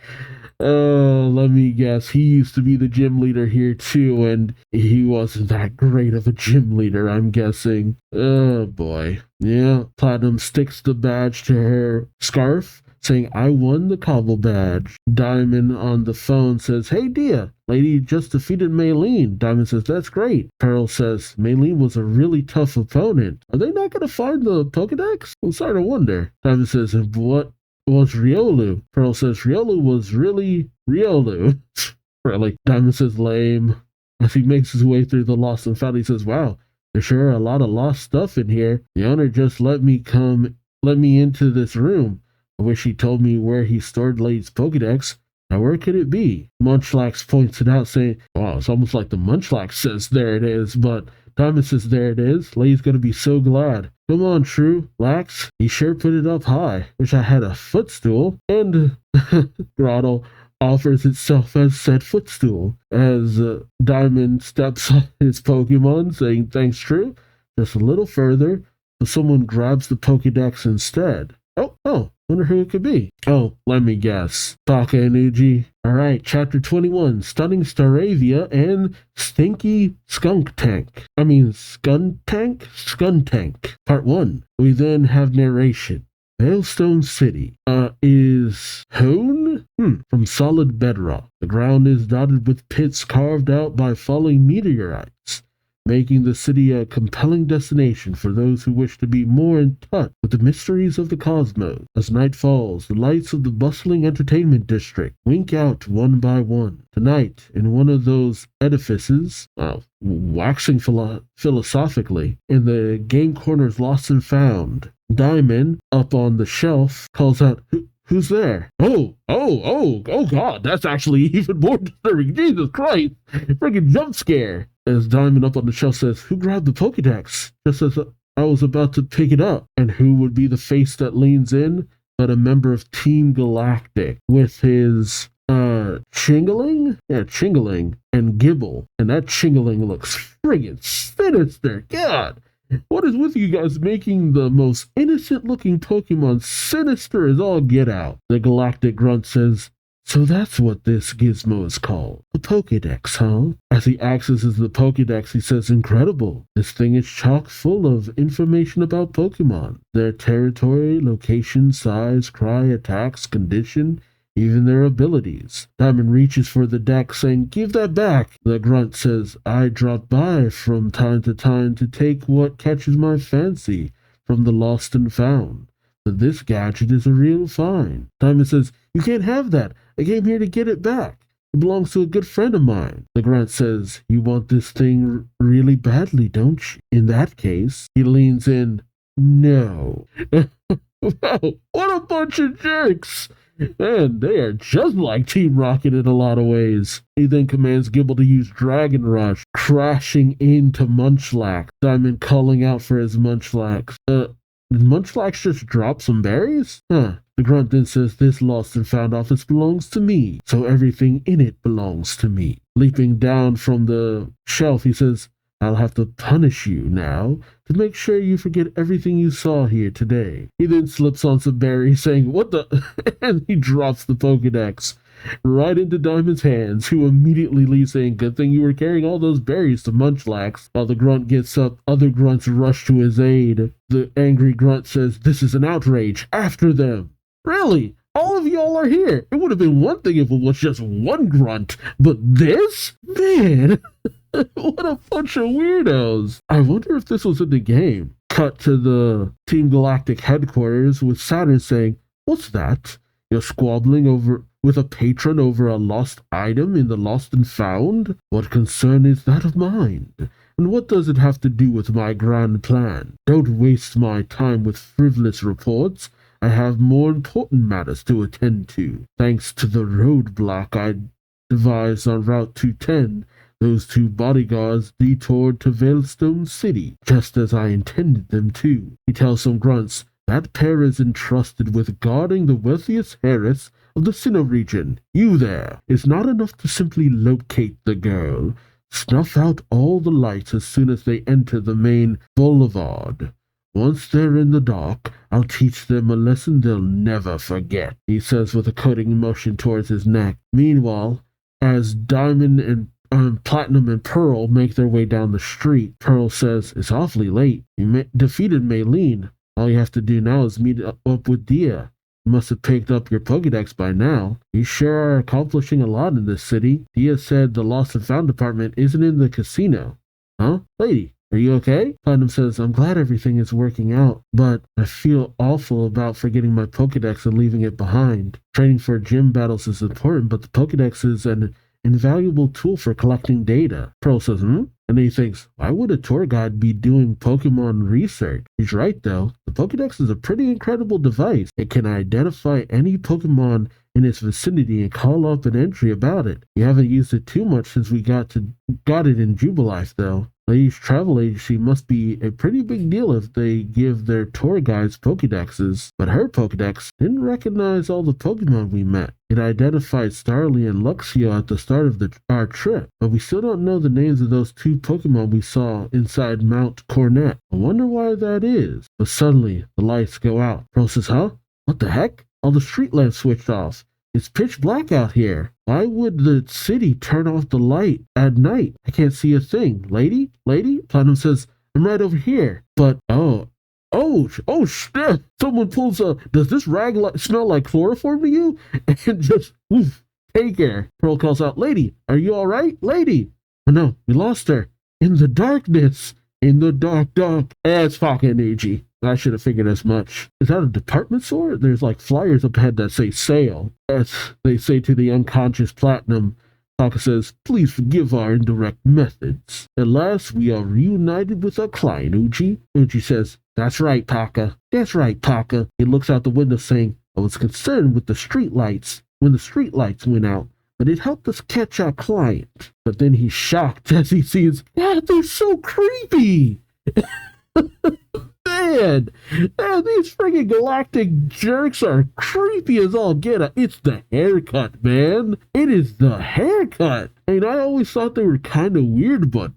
Let me guess. He used to be the gym leader here too, and he wasn't that great of a gym leader, I'm guessing. Oh boy. Yeah, Platinum sticks the badge to her scarf, saying, I won the Cobble badge. Diamond on the phone says, hey Dia, lady just defeated Maylene. Diamond says, that's great. Pearl says, Maylene was a really tough opponent. Are they not going to find the Pokedex? I'm starting to wonder. Diamond says, what was Riolu? Pearl says, Riolu was really Riolu. Really? Diamond says, lame. As he makes his way through the lost and found, he says, wow, there's sure a lot of lost stuff in here. The owner just let me into this room. I wish he told me where he stored Lady's Pokedex. Now where could it be? Munchlax points it out, saying, wow, it's almost like the Munchlax says there it is, but Diamond says there it is. Lady's gonna be so glad. Come on, True. Lax, he sure put it up high. Wish I had a footstool. And Grotto offers itself as said footstool. As Diamond steps on his Pokemon, saying thanks, True. Just a little further, but someone grabs the Pokedex instead. Oh, wonder who it could be. Oh, let me guess. Taka and Uji. Alright, chapter 21, Stunning Staravia and Stinky Skuntank. Skuntank. Part 1. We then have narration. Hailstone City is hewn from solid bedrock. The ground is dotted with pits carved out by falling meteorites, making the city a compelling destination for those who wish to be more in touch with the mysteries of the cosmos. As night falls, the lights of the bustling entertainment district wink out one by one. Tonight, in one of those edifices, waxing philosophically, in the game corner's Lost and Found, Diamond, up on the shelf, calls out, who's there? Oh, God, that's actually even more disturbing. Jesus Christ, friggin' jump scare. As Diamond up on the shelf says, who grabbed the Pokedex? Just as I was about to pick it up. And who would be the face that leans in but a member of Team Galactic with his Chingling? Yeah, Chingling and Gibble. And that Chingling looks friggin' sinister. God, what is with you guys making the most innocent looking Pokemon sinister as all get out? The Galactic grunt says, So that's what this gizmo is called. The Pokédex, huh? As he accesses the Pokédex, he says, incredible. This thing is chock full of information about Pokemon. Their territory, location, size, cry, attacks, condition, even their abilities. Diamond reaches for the deck, saying, give that back. The grunt says, I drop by from time to time to take what catches my fancy from the lost and found. But this gadget is a real find. Diamond says, you can't have that. I came here to get it back. It belongs to a good friend of mine. The grunt says, you want this thing really badly, don't you? In that case, he leans in, no. Wow, what a bunch of jerks. Man, they are just like Team Rocket in a lot of ways. He then commands Gibble to use Dragon Rush, crashing into Munchlax. Diamond calling out for his Munchlax. Did Munchlax just drop some berries? Huh. The grunt then says, this lost and found office belongs to me, so everything in it belongs to me. Leaping down from the shelf, he says, I'll have to punish you now to make sure you forget everything you saw here today. He then slips on some berries, saying, what the? And he drops the Pokédex right into Diamond's hands, who immediately leaves, saying, good thing you were carrying all those berries to Munchlax. While the grunt gets up, other grunts rush to his aid. The angry grunt says, this is an outrage. After them. Really? All of y'all are here. It would have been one thing if it was just one grunt, but this? Man, what a bunch of weirdos. I wonder if this was in the game. Cut to the Team Galactic headquarters with Saturn saying, what's that? You're squabbling over with a patron over a lost item in the Lost and Found? What concern is that of mine? And what does it have to do with my grand plan? Don't waste my time with frivolous reports. I have more important matters to attend to. Thanks to the roadblock I devised on Route 210, those two bodyguards detoured to Veilstone City, just as I intended them to. He tells some grunts, that pair is entrusted with guarding the wealthiest heiress of the Sinnoh region. You there. It's not enough to simply locate the girl. Snuff out all the lights as soon as they enter the main boulevard. Once they're in the dark, I'll teach them a lesson they'll never forget, he says with a cutting motion towards his neck. Meanwhile, as Diamond and Platinum and Pearl make their way down the street, Pearl says, it's awfully late. You defeated Maylene. All you have to do now is meet up with Dia. You must have picked up your Pokédex by now. You sure are accomplishing a lot in this city. Dia said the Lost and Found department isn't in the casino. Huh? Lady, are you okay? Platinum says, I'm glad everything is working out, but I feel awful about forgetting my Pokédex and leaving it behind. Training for gym battles is important, but the Pokédex is an invaluable tool for collecting data. Pearl says, And then he thinks, why would a tour guide be doing Pokemon research? He's right, though. The Pokédex is a pretty incredible device. It can identify any Pokemon in its vicinity and call up an entry about it. We haven't used it too much since we got it in Jubilife, though. Lady's travel agency must be a pretty big deal if they give their tour guides Pokédexes. But her Pokédex didn't recognize all the Pokemon we met. It identified Starly and Luxio at the start of our trip, but we still don't know the names of those two Pokemon we saw inside Mount Cornet. I wonder why that is. But suddenly, the lights go out. Pearl says, huh? What the heck? All the street lamps switched off. It's pitch black out here. Why would the city turn off the light at night? I can't see a thing. Lady? Platinum says, I'm right over here. But, oh, shit. Someone pulls a, does this rag smell like chloroform to you? And just, take care. Pearl calls out, lady, are you all right? Lady. Oh no, we lost her. In the darkness. In the dark. It's fucking AG. I should have figured as much. Is that a department store? There's like flyers up ahead that say sale. As they say to the unconscious Platinum, Taka says, please forgive our indirect methods. At last, we are reunited with our client, Uchi. Uchi says, that's right, Taka. That's right, Taka. He looks out the window saying, I was concerned with the street lights when the street lights went out, but it helped us catch our client. But then he's shocked as he sees, they're so creepy. Man, these freaking galactic jerks are creepy as all get out. It's the haircut, man. It is the haircut. I mean, I always thought they were kind of weird, but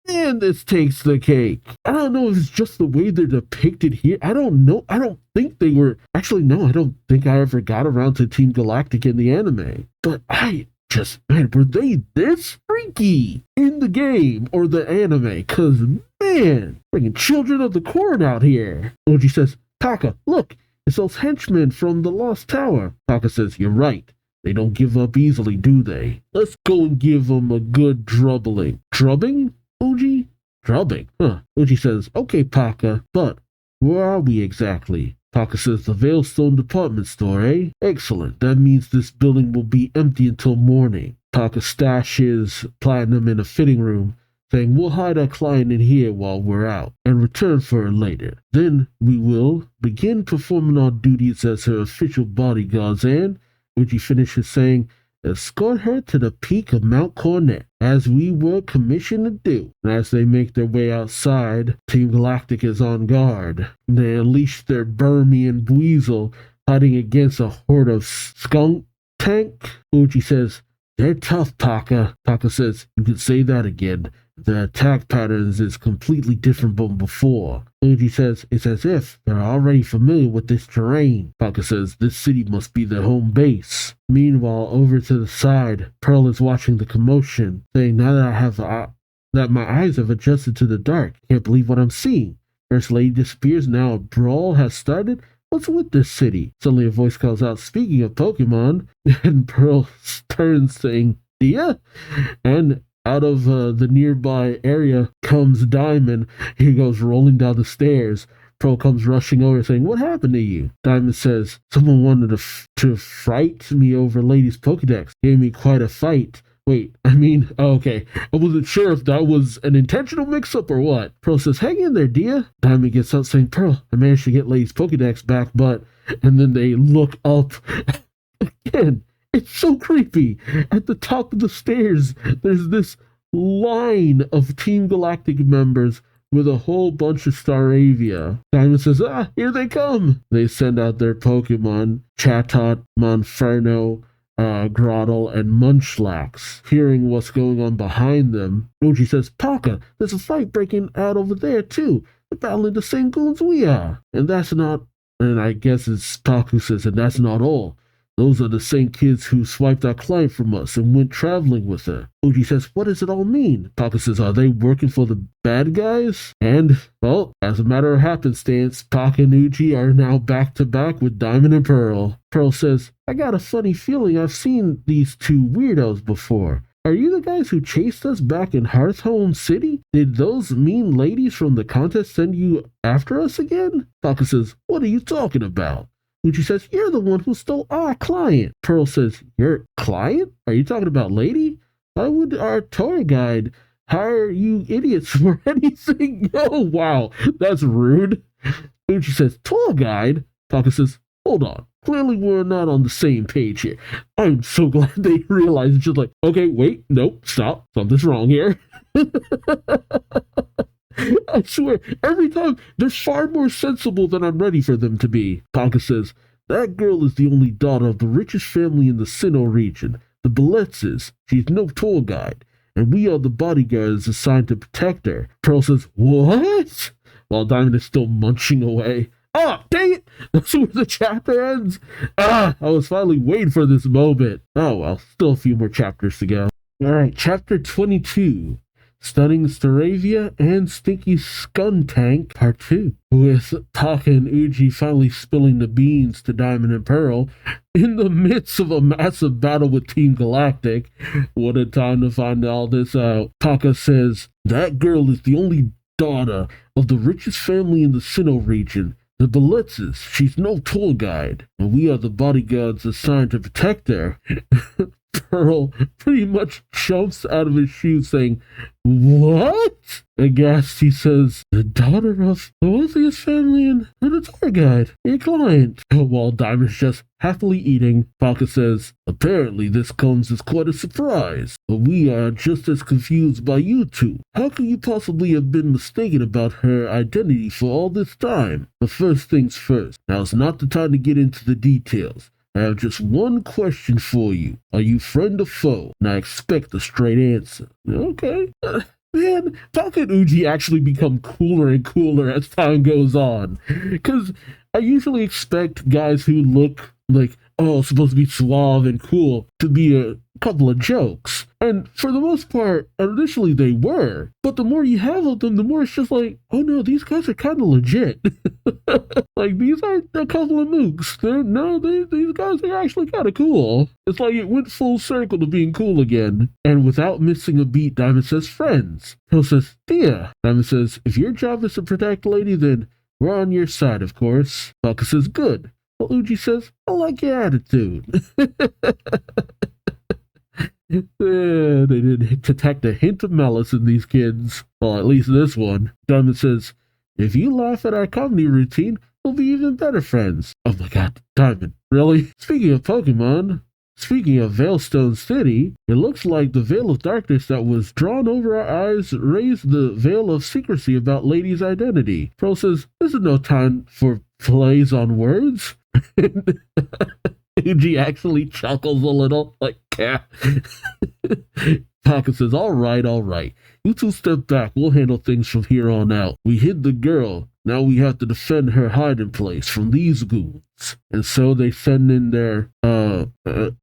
man, this takes the cake. I don't know if it's just the way they're depicted here. I don't know. I don't think they were. Actually, no, I don't think I ever got around to Team Galactic in the anime. But man, were they this freaky in the game or the anime? Because, man, bringing children of the corn out here. Oji says, Taka, look, it's those henchmen from the Lost Tower. Taka says, you're right. They don't give up easily, do they? Let's go and give them a good drubbling. Drubbing, Oji? Drubbing, huh? Oji says, okay, Taka, but where are we exactly? Taka says, the Veilstone department store, eh? Excellent. That means this building will be empty until morning. Taka stashes Platinum in a fitting room, saying, we'll hide our client in here while we're out and return for her later. Then we will begin performing our duties as her official bodyguards and, Uji finishes saying, escort her to the peak of Mount Cornet, as we were commissioned to do. And as they make their way outside, Team Galactic is on guard. They unleash their Burmian Weasel, fighting against a horde of skunk tank. Uji says, they're tough, Taka. Taka says, you can say that again. The attack patterns is completely different from before. Uji says, it's as if they're already familiar with this terrain. Taka says, this city must be their home base. Meanwhile, over to the side, Pearl is watching the commotion, saying, now that my eyes have adjusted to the dark, I can't believe what I'm seeing. First Lady disappears, now a brawl has started. What's with this city? Suddenly a voice calls out, speaking of Pokemon, and Pearl turns saying, Dia? And out of the nearby area comes Diamond. He goes rolling down the stairs. Pearl comes rushing over saying, what happened to you? Diamond says, someone wanted to fright me over Lady's Pokedex. Gave me quite a fight. Wait, okay. I wasn't sure if that was an intentional mix-up or what. Pearl says, hang in there, Dia. Diamond gets up saying, Pearl, I managed to get Lady's Pokedex back, but... And then they look up again. It's so creepy. At the top of the stairs, there's this line of Team Galactic members with a whole bunch of Staravia. Diamond says, here they come. They send out their Pokemon, Chatot, Monferno, Grottle, and Munchlax. Hearing what's going on behind them, Oji says, Taka, there's a fight breaking out over there too. They're battling the same goons we are. And I guess it's Taku says, and that's not all. Those are the same kids who swiped our client from us and went traveling with her. Uji says, what does it all mean? Taka says, are they working for the bad guys? And, well, as a matter of happenstance, Taka and Uji are now back to back with Diamond and Pearl. Pearl says, I got a funny feeling I've seen these two weirdos before. Are you the guys who chased us back in Hearthhome City? Did those mean ladies from the contest send you after us again? Taka says, what are you talking about? Uji says, you're the one who stole our client. Pearl says, your client? Are you talking about Lady? Why would our tour guide hire you idiots for anything? Oh, wow, that's rude. Uji says, tour guide? Taka says, hold on. Clearly we're not on the same page here. I'm so glad they realized it's just like, okay, wait, nope, stop. Something's wrong here. I swear, every time they're far more sensible than I'm ready for them to be. Taka says, that girl is the only daughter of the richest family in the Sinnoh region, the Beletzes. She's no tour guide, and we are the bodyguards assigned to protect her. Pearl says, what? While Diamond is still munching away. Ah, dang it! That's where the chapter ends. I was finally waiting for this moment. Oh well, still a few more chapters to go. Alright, chapter 22. Stunning Staravia and Stinky Skuntank, Part 2. With Taka and Uji finally spilling the beans to Diamond and Pearl in the midst of a massive battle with Team Galactic. What a time to find all this out. Taka says, that girl is the only daughter of the richest family in the Sinnoh region, the Beletzes. She's no tour guide, and we are the bodyguards assigned to protect her. Pearl pretty much jumps out of his shoes saying, what? Aghast, he says, the daughter of the wealthiest family and a tour guide, your client. While Diamond's just happily eating, Taka says, apparently this comes as quite a surprise, but we are just as confused by you two. How could you possibly have been mistaken about her identity for all this time? But first things first, now's not the time to get into the details. I have just one question for you. Are you friend or foe? And I expect a straight answer. Okay. Man, Taka and Uji actually become cooler and cooler as time goes on. Because I usually expect guys who look like, oh, supposed to be suave and cool to be a couple of jokes. And for the most part, initially they were. But the more you have of them, the more it's just like, oh no, these guys are kind of legit. Like, these aren't a couple of mooks. These guys are actually kind of cool. It's like it went full circle to being cool again. And without missing a beat, Diamond says, friends. Pearl says, Thea. Diamond says, if your job is to protect Lady, then we're on your side, of course. Falca says, good. Well, Uji says, I like your attitude. They didn't detect a hint of malice in these kids. Well, at least this one. Diamond says, if you laugh at our comedy routine, we'll be even better friends. Oh my god, Diamond, really? Speaking of Pokemon, speaking of Veilstone City, it looks like the veil of darkness that was drawn over our eyes raised the veil of secrecy about Lady's identity. Pearl says, this is no time for plays on words. Uji actually chuckles a little, like, yeah. Taka says, all right. You two step back. We'll handle things from here on out. We hid the girl. Now we have to defend her hiding place from these goons. And so they send in their,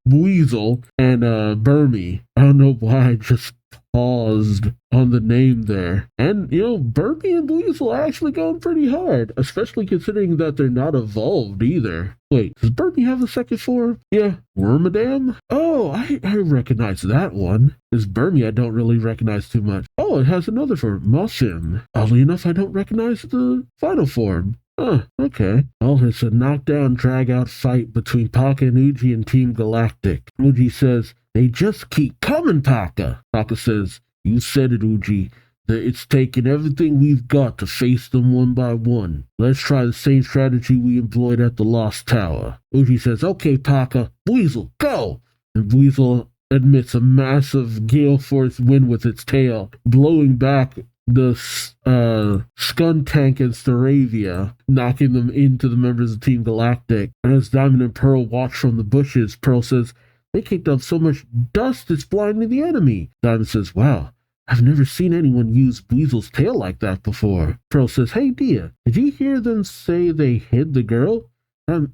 Weasel and, Burmy. I don't know why I just paused on the name there. And, Burmy and Weasel are actually going pretty hard, especially considering that they're not evolved either. Wait, does Burmy have a second form? Yeah, Wormadam? Oh, I recognize that one. This Burmy I don't really recognize too much. Oh, it has another form, Moshim. Oddly enough, I don't recognize the final form. Okay. Oh, it's a knockdown, drag-out fight between Paka and Uji and Team Galactic. Uji says, they just keep coming, Paka. Paka says, you said it, Uji. That it's taken everything we've got to face them one by one. Let's try the same strategy we employed at the Lost Tower. Uji says, okay, Paka, Weasel, go! And Weasel admits a massive gale force wind with its tail, blowing back the Skuntank and Staravia, knocking them into the members of Team Galactic. And as Diamond and Pearl watch from the bushes, Pearl says, they kicked up so much dust it's blinding the enemy. Diamond says, wow, I've never seen anyone use Weasel's tail like that before. Pearl says, hey Dia, did you hear them say they hid the girl?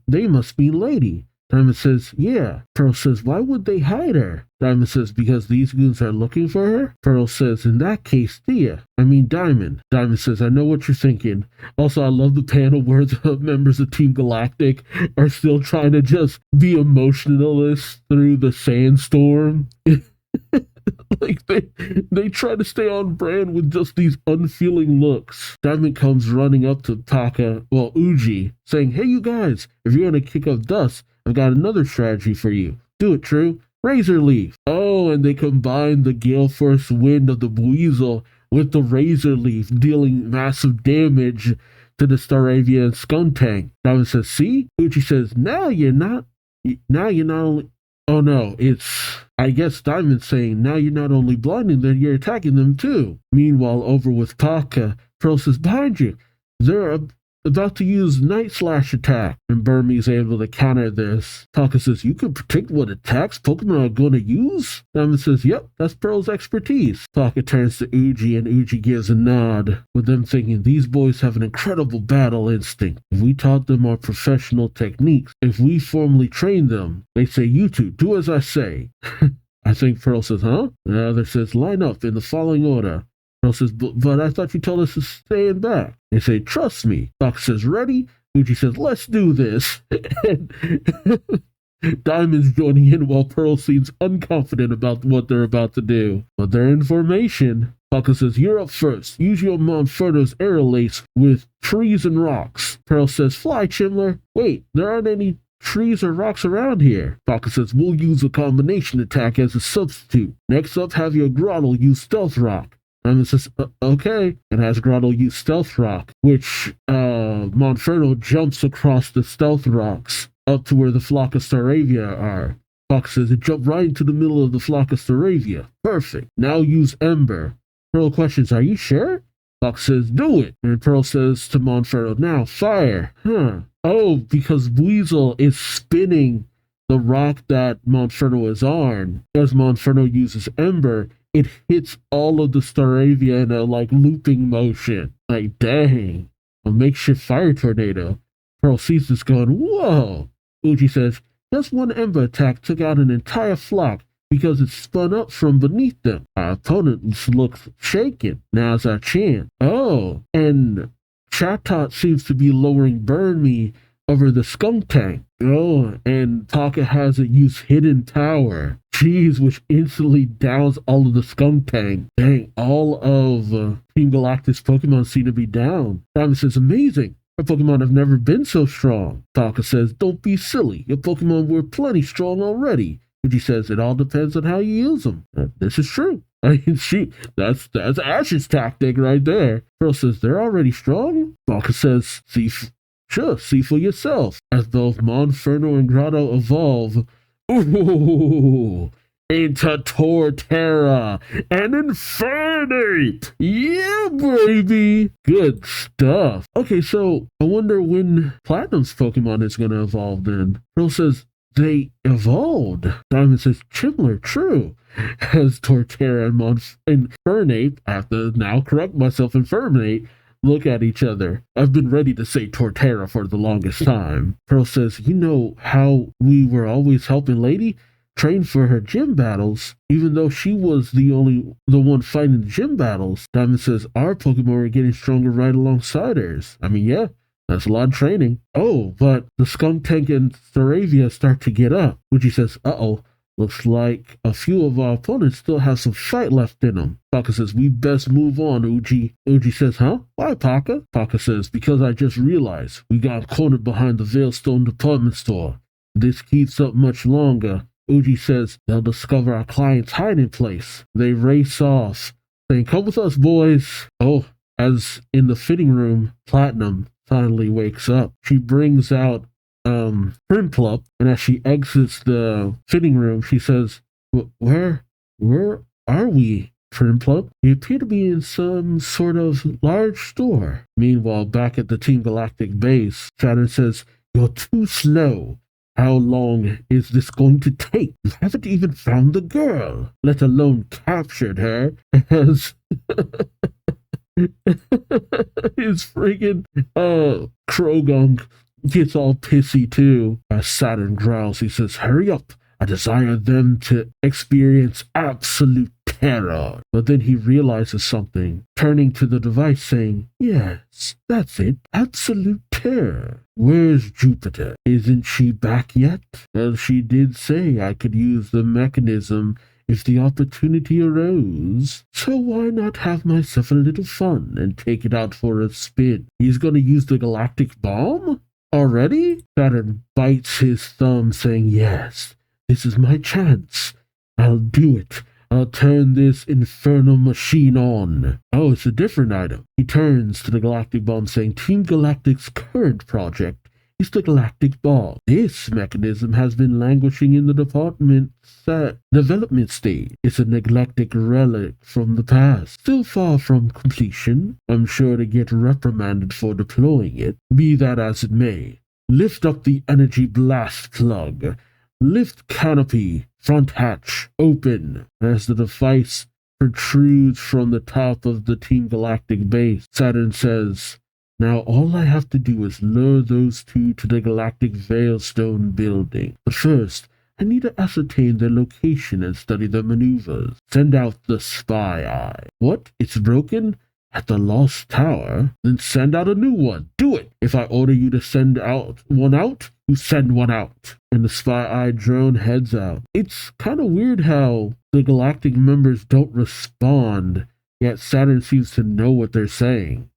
They must be Lady. Diamond says, yeah. Pearl says, why would they hide her? Diamond says, because these goons are looking for her? Pearl says, in that case, Diamond. Diamond says, I know what you're thinking. Also, I love the panel where the members of Team Galactic are still trying to just be emotionless through the sandstorm. Like, they try to stay on brand with just these unfeeling looks. Diamond comes running up to Uji, saying, hey, you guys, if you're going to kick up dust, I've got another strategy for you. Do it, True. Razor Leaf. Oh, and they combine the gale force wind of the Weasel with the Razor Leaf, dealing massive damage to the Staravia and Skuntank. Diamond says, see? Uji says, now you're not only... Oh no, I guess Diamond's saying, now you're not only blinding them, you're attacking them too. Meanwhile, over with Paka, Pearl says, behind you, they're about to use Night Slash attack, and Burmy's able to counter this. Paka says, you can predict what attacks Pokemon are going to use? Diamond says, yep, that's Pearl's expertise. Paka turns to Uji, and Uji gives a nod, with them thinking these boys have an incredible battle instinct. If we taught them our professional techniques, if we formally trained them, they say, you two, do as I say. I think Pearl says, huh? And the other says, line up in the following order. Pearl says, but I thought you told us to stay in back. They say, trust me. Fox says, ready? Uji says, let's do this. Diamond's joining in while Pearl seems unconfident about what they're about to do. But they're in formation. Fox says, you're up first. Use your Monferno's Aerolace with trees and rocks. Pearl says, fly, Chimler. Wait, there aren't any trees or rocks around here. Fox says, we'll use a combination attack as a substitute. Next up, have your Grottle use Stealth Rock. And it says, okay, and has Grottle use Stealth Rock, which Monferno jumps across the Stealth Rocks up to where the flock of Staravia are. Fox says, it jumped right into the middle of the flock of Staravia. Perfect. Now use Ember. Pearl questions, are you sure? Fox says, do it. And Pearl says to Monferno, now fire. Oh, because Weasel is spinning the rock that Monferno is on. As Monferno uses Ember, it hits all of the Staravia in a like looping motion. Like, dang, a makeshift fire tornado. Pearl sees this going, whoa. Uji says, just one Ember attack took out an entire flock because it spun up from beneath them. Our opponent looks shaken. Now's our chance. Oh, and Chatot seems to be lowering Burn Me over the skunk tank. Oh, and Pocket has it use hidden power. Jeez, which instantly downs all of the skunk tank. Dang, all of Team Galactic's Pokemon seem to be down. Diamond says, amazing. Our Pokemon have never been so strong. Pocket says, don't be silly. Your Pokemon were plenty strong already. Uji says, it all depends on how you use them. This is true. I mean, that's Ash's tactic right there. Pearl says, they're already strong? Pocket says, see for yourself. As both Monferno and Grotto evolve, ooh, into Torterra and Infernape. Yeah, baby. Good stuff. Okay, so I wonder when Platinum's Pokemon is going to evolve then. Pearl says, they evolved. Diamond says, Chimler, true. As Torterra and Infernape, I have to now correct myself, Infernape, look at each other. I've been ready to say Torterra for the longest time. Pearl says, you know how we were always helping Lady train for her gym battles, even though she was the one fighting the gym battles. Diamond says, our Pokemon are getting stronger right alongside hers. I mean, yeah, that's a lot of training. Oh, but the Skunk Tank and Staravia start to get up. Uji says, uh-oh. Looks like a few of our opponents still have some fight left in them. Paka says, we best move on, Uji. Uji says, huh? Why, Paka? Paka says, because I just realized we got cornered behind the Veilstone department store. If this keeps up much longer, Uji says, they'll discover our client's hiding place. They race off, saying, come with us, boys. Oh, as in the fitting room, Platinum finally wakes up. She brings out Primplup, and as she exits the fitting room, she says, where are we, Primplup? We appear to be in some sort of large store. Meanwhile, back at the Team Galactic base, Saturn says, you're too slow. How long is this going to take? You haven't even found the girl, let alone captured her. As his friggin' Krogunk gets all pissy too. As Saturn growls, he says, hurry up. I desire them to experience absolute terror. But then he realizes something, turning to the device saying, yes, that's it, absolute terror. Where's Jupiter? Isn't she back yet? Well, she did say I could use the mechanism if the opportunity arose. So why not have myself a little fun and take it out for a spin? He's gonna use the galactic bomb? Already? Saturn bites his thumb, saying, yes, this is my chance. I'll do it. I'll turn this infernal machine on. Oh, it's a different item. He turns to the galactic bomb, saying, Team Galactic's current project is the galactic bomb. This mechanism has been languishing in the development stage. It's a neglected relic from the past, still far from completion. I'm sure to get reprimanded for deploying it. Be that as it may, lift up the energy blast plug. Lift canopy, front hatch, open. As the device protrudes from the top of the Team Galactic base, Saturn says, now all I have to do is lure those two to the Galactic Veilstone building. But first, I need to ascertain their location and study their maneuvers. Send out the spy eye. What? It's broken? At the Lost Tower? Then send out a new one. Do it! If I order you to send one out, you send one out. And the spy eye drone heads out. It's kind of weird how the galactic members don't respond, yet Saturn seems to know what they're saying.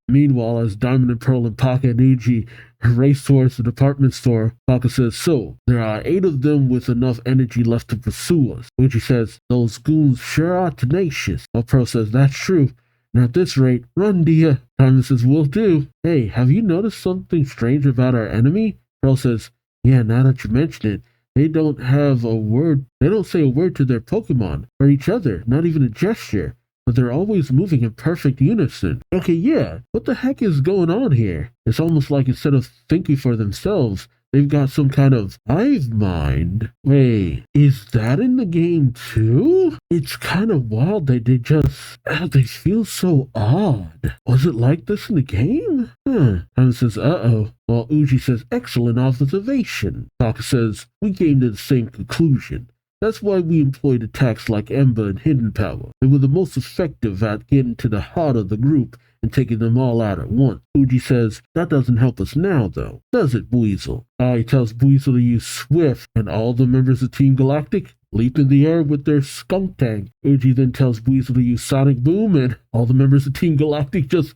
Meanwhile, as Diamond and Pearl and Paka and Uji race towards the department store, Paka says, so, there are 8 of them with enough energy left to pursue us. Uji says, those goons sure are tenacious. While Pearl says, that's true. And at this rate, run, dear. Diamond says, will do. Hey, have you noticed something strange about our enemy? Pearl says, yeah, now that you mention it, they don't say a word to their Pokemon, or each other, not even a gesture. But they're always moving in perfect unison. Okay, yeah, what the heck is going on here? It's almost like instead of thinking for themselves, they've got some kind of hive mind. Wait, is that in the game too? It's kind of wild that they feel so odd. Was it like this in the game? Diamond says, uh-oh. While Uji says, excellent observation. Taka says, we came to the same conclusion. That's why we employed attacks like Ember and Hidden Power. They were the most effective at getting to the heart of the group and taking them all out at once. Uji says, that doesn't help us now, though, does it, Buizel? He tells Buizel to use Swift, and all the members of Team Galactic leap in the air with their skunk tank. Uji then tells Buizel to use Sonic Boom, and all the members of Team Galactic just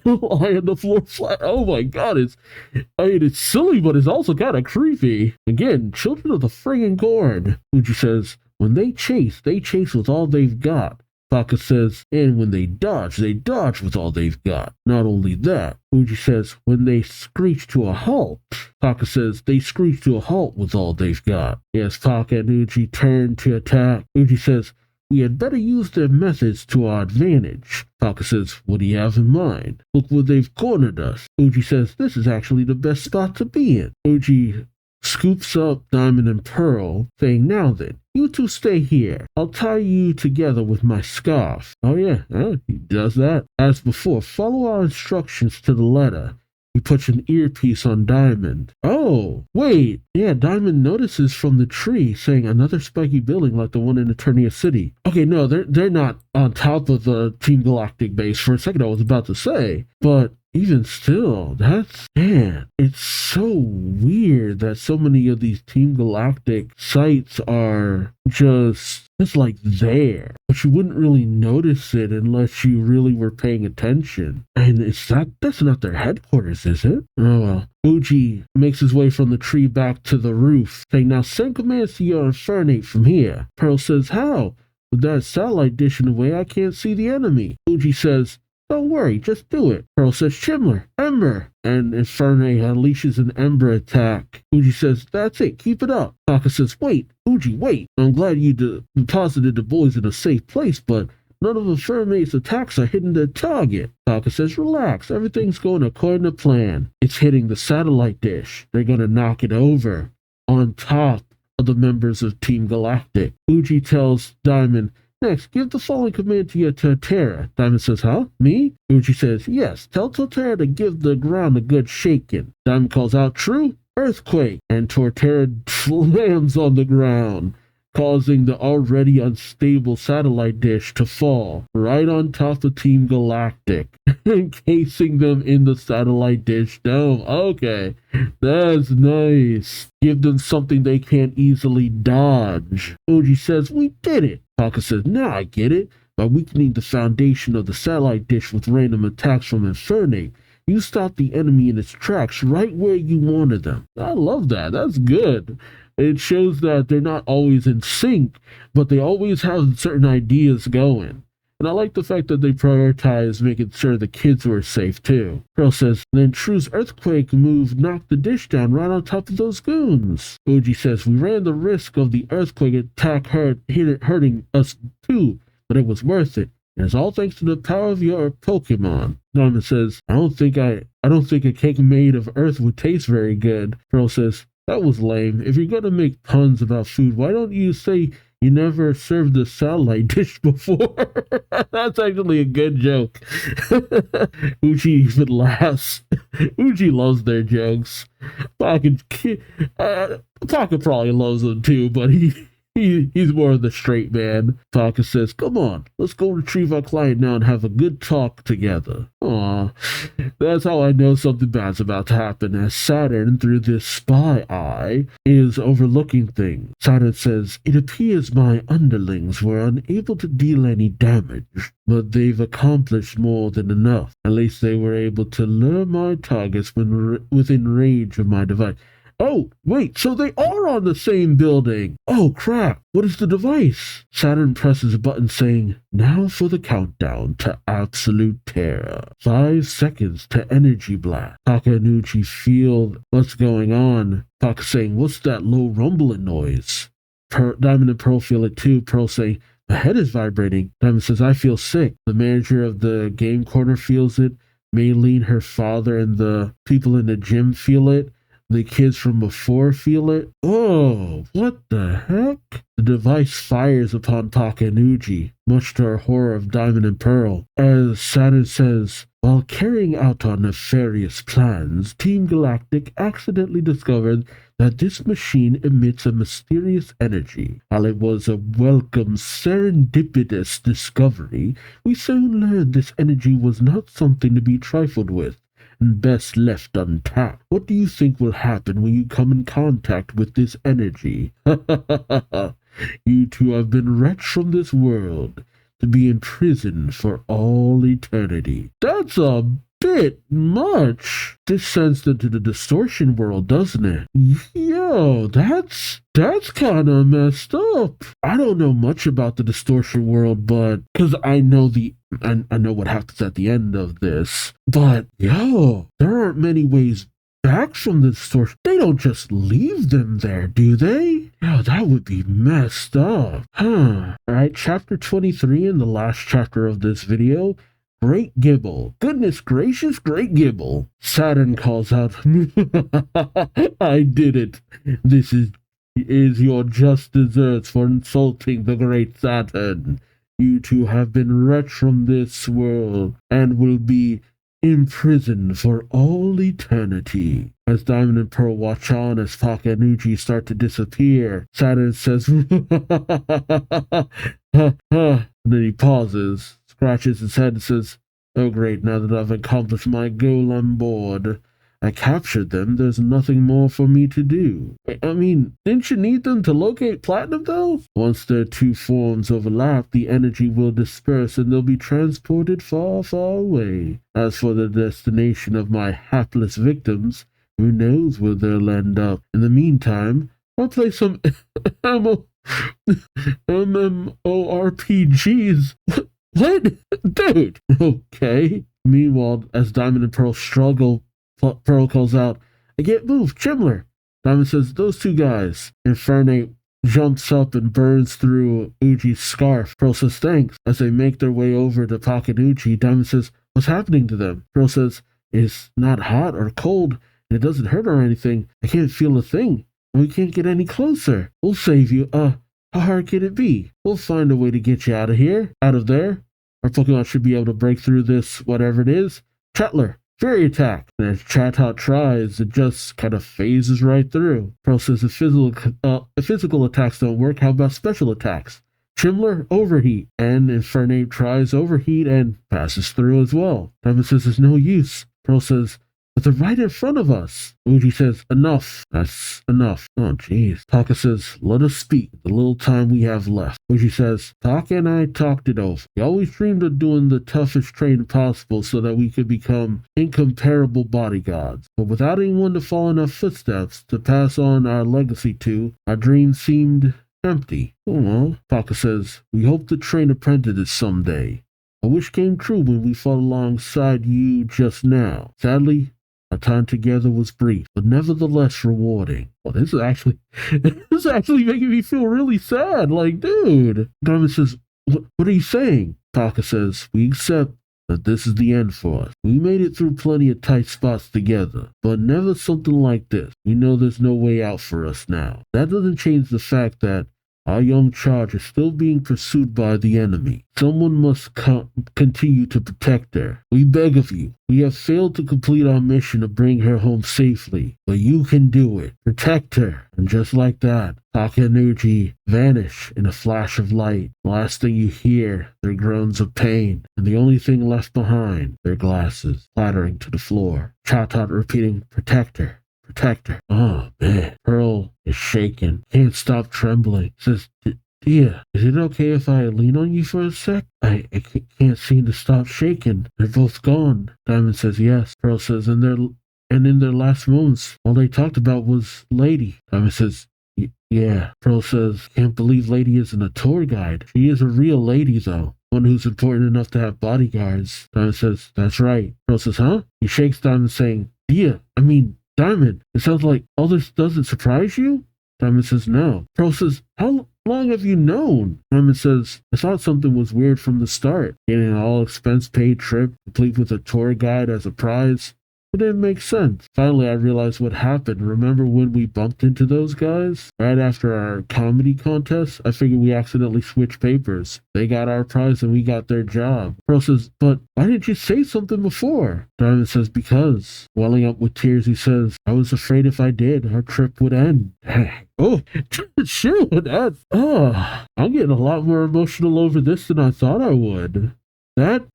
lie on the floor flat. Oh my god, it's silly, but it's also kind of creepy. Again, children of the friggin' corn. Uji says, when they chase with all they've got. Taka says, and when they dodge with all they've got. Not only that, Uji says, when they screech to a halt. Taka says, they screech to a halt with all they've got. As Taka and Uji turn to attack, Uji says, we had better use their methods to our advantage. Taka says, what do you have in mind? Look where they've cornered us. Uji says, this is actually the best spot to be in. Uji scoops up Diamond and Pearl, saying, now then, you two stay here. I'll tie you together with my scarf. Oh yeah, he does that. As before, follow our instructions to the letter. He puts an earpiece on Diamond. Oh, wait. Yeah, Diamond notices from the tree saying another spiky building like the one in Eternia City. Okay, no, they're not on top of the Team Galactic base. For a second I was about to say, but even still, it's so weird that so many of these Team Galactic sites are just like there. But you wouldn't really notice it unless you really were paying attention. And that's not their headquarters, is it? Oh well. Uji makes his way from the tree back to the roof, saying, now send commands to your Infernate from here. Pearl says, how? With that satellite dish in the way, I can't see the enemy. Uji says, don't worry, just do it. Pearl says, Shimmer, Ember. And Infernate unleashes an Ember attack. Uji says, that's it, keep it up. Taka says, wait, Uji, wait. I'm glad you deposited the boys in a safe place, but none of Infernate's attacks are hitting the target. Taka says, relax, everything's going according to plan. It's hitting the satellite dish. They're gonna knock it over on top of the members of Team Galactic. Uji tells Diamond, next, give the following command to your Torterra. Diamond says, huh? Me? Uji says, yes, tell Torterra to give the ground a good shaking. Diamond calls out, true, earthquake. And Torterra slams on the ground, causing the already unstable satellite dish to fall right on top of Team Galactic, encasing them in the satellite dish dome. Okay, that's nice. Give them something they can't easily dodge. Uji says, we did it. Taka says, now I get it. By weakening the foundation of the satellite dish with random attacks from Infernate, you stop the enemy in its tracks right where you wanted them. I love that. That's good. It shows that they're not always in sync, but they always have certain ideas going. And I like the fact that they prioritize making sure the kids were safe too. Pearl says, then True's earthquake move knocked the dish down right on top of those goons. Uji says, we ran the risk of the earthquake attack hurting us too, but it was worth it. And it's all thanks to the power of your Pokémon. Diamond says, I don't think a cake made of earth would taste very good. Pearl says, that was lame. If you're gonna make puns about food, why don't you say you never served a satellite dish before? That's actually a good joke. Uji even laughs. Uji loves their jokes. Pocket probably loves them too, but he's more of the straight man. Taka says, come on, let's go retrieve our client now and have a good talk together. Aw, that's how I know something bad's about to happen, as Saturn, through this spy eye, is overlooking things. Saturn says, it appears my underlings were unable to deal any damage, but they've accomplished more than enough. At least they were able to lure my targets within range of my device. Oh, wait, so they are on the same building. Oh, crap. What is the device? Saturn presses a button saying, now for the countdown to absolute terror. 5 seconds to energy blast. Taka and Uji feel what's going on. Taka saying, what's that low rumbling noise? Diamond and Pearl feel it too. Pearl saying, my head is vibrating. Diamond says, I feel sick. The manager of the game corner feels it. Maylene, her father, and the people in the gym feel it. The kids from before feel it. Oh, what the heck? The device fires upon Takenuchi, much to our horror of Diamond and Pearl. As Saturn says, while carrying out our nefarious plans, Team Galactic accidentally discovered that this machine emits a mysterious energy. While it was a welcome serendipitous discovery, we soon learned this energy was not something to be trifled with, and best left untapped. What do you think will happen when you come in contact with this energy? You two have been wretched from this world, to be imprisoned for all eternity. That's a bit much. This sends them to the distortion world, doesn't it? Yo, that's kind of messed up. I don't know much about the distortion world, but because I know what happens at the end of this. But yo, there aren't many ways back from the distortion. They don't just leave them there, do they? Yeah, that would be messed up. Alright, chapter 23 in the last chapter of this video. Great Gibble. Goodness gracious, Great Gibble. Saturn calls out, I did it. This is your just deserts for insulting the great Saturn. You two have been wretched from this world and will be imprisoned for all eternity. As Diamond and Pearl watch on as Takenuchi start to disappear, Saturn says, and then he pauses, scratches his head and says, oh great, now that I've accomplished my goal on board, I captured them, there's nothing more for me to do. I mean, didn't you need them to locate Platinum though? Once their two forms overlap, the energy will disperse and they'll be transported far, far away. As for the destination of my hapless victims, who knows where they'll end up. In the meantime, I'll play some MMORPGs. What? Dude! Okay. Meanwhile, as Diamond and Pearl struggle, Pearl calls out, I can't move, Chimler. Diamond says, those two guys. Infernape jumps up and burns through Uji's scarf. Pearl says, thanks. As they make their way over to Takenuchi, Diamond says, what's happening to them? Pearl says, it's not hot or cold, and it doesn't hurt or anything. I can't feel a thing, and we can't get any closer. We'll save you. How hard can it be? We'll find a way to get you out of there. Our Pokemon should be able to break through this, whatever it is. Chetler, Fairy Attack. And as Chatot tries, it just kind of phases right through. Pearl says if physical attacks don't work, how about special attacks? Chimler, Overheat. And Infernape tries Overheat and passes through as well. Diamond says there's no use. Pearl says, but they're right in front of us. Uji says, enough. That's enough. Oh, jeez. Taka says, let us speak the little time we have left. Uji says, Taka and I talked it over. We always dreamed of doing the toughest training possible so that we could become incomparable bodyguards. But without anyone to follow in our footsteps to pass on our legacy to, our dream seemed empty. Oh, Taka says, we hope to train apprentices someday. A wish came true when we fought alongside you just now. Sadly, our time together was brief, but nevertheless rewarding. Well, this is actually making me feel really sad. Like, dude. Diamond says, what are you saying? Taka says, we accept that this is the end for us. We made it through plenty of tight spots together, but never something like this. We know there's no way out for us now. That doesn't change the fact that our young charge is still being pursued by the enemy. Someone must continue to protect her. We beg of you. We have failed to complete our mission to bring her home safely, but you can do it. Protect her. And just like that, Takenuchi vanish in a flash of light. Last thing you hear, their groans of pain, and the only thing left behind, their glasses clattering to the floor. Chatot repeating, protect her. Protect her. Oh, man. Pearl is shaking. Can't stop trembling. Says, Dia, is it okay if I lean on you for a sec? I can't seem to stop shaking. They're both gone. Diamond says yes. Pearl says, and in their last moments, all they talked about was Lady. Diamond says, yeah. Pearl says, can't believe Lady isn't a tour guide. She is a real lady, though. One who's important enough to have bodyguards. Diamond says, that's right. Pearl says, huh? He shakes Diamond saying, Diamond, it sounds like all this doesn't surprise you? Diamond says no. Pearl says, how long have you known? Diamond says, I thought something was weird from the start. Getting an all-expense-paid trip, complete with a tour guide as a prize. It didn't make sense. Finally, I realized what happened. Remember when we bumped into those guys? Right after our comedy contest? I figured we accidentally switched papers. They got our prize and we got their job. Pearl says, but why didn't you say something before? Diamond says, because. Welling up with tears, he says, I was afraid if I did, our trip would end. Oh, shoot, I'm getting a lot more emotional over this than I thought I would. Hey.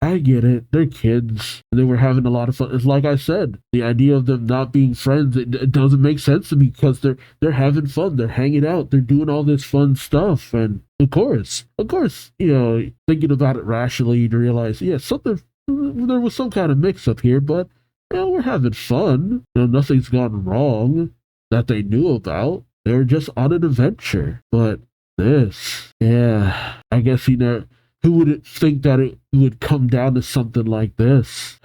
I get it. They're kids. They were having a lot of fun. It's like I said, the idea of them not being friends, it doesn't make sense to me because they're having fun. They're hanging out. They're doing all this fun stuff. And of course, thinking about it rationally, you'd realize, there was some kind of mix up here, but we're having fun. Nothing's gone wrong that they knew about. They were just on an adventure. But this, I guess who would think that it would come down to something like this?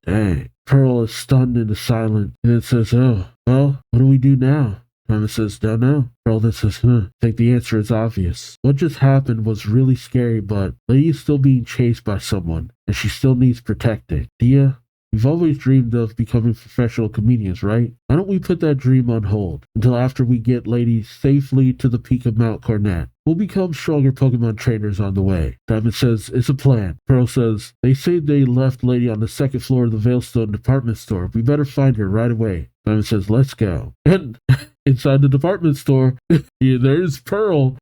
Dang. Pearl is stunned into silence and then says, oh, well, what do we do now? Diamond says, don't know. Pearl then says, I think the answer is obvious. What just happened was really scary, but Lady is still being chased by someone, and she still needs protecting. Dia, we've always dreamed of becoming professional comedians, right? Why don't we put that dream on hold until after we get Lady safely to the peak of Mount Cornet? We'll become stronger Pokemon trainers on the way. Diamond says, it's a plan. Pearl says, they say they left Lady on the second floor of the Veilstone department store. We better find her right away. Diamond says, let's go. And inside the department store, there's Pearl.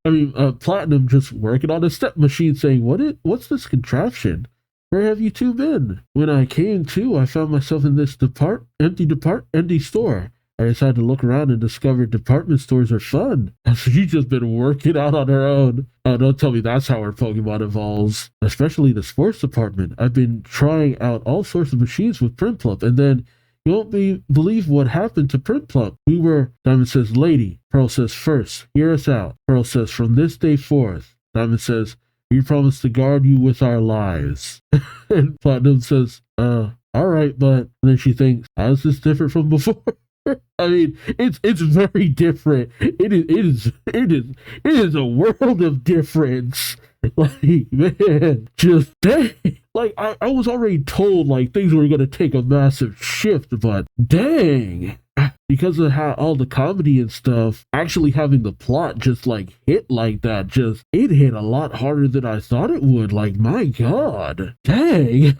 Platinum just working on a step machine saying, what's this contraption? Where have you two been? When I came to, I found myself in this empty store. I decided to look around and discovered department stores are fun. She's just been working out on her own. Oh, don't tell me that's how her Pokemon evolves. Especially the sports department. I've been trying out all sorts of machines with Prinplup, and then you won't believe what happened to Prinplup. Diamond says, Lady. Pearl says, first, hear us out. Pearl says, from this day forth. Diamond says, we promise to guard you with our lives. And Platinum says, all right, but and then she thinks, how is this different from before? It's very different. It is a world of difference. Like, man, just dang. Like, I was already told, like, things were gonna take a massive shift, but dang. Because of how all the comedy and stuff, actually having the plot just like hit like that, it hit a lot harder than I thought it would. Like, my God. Dang.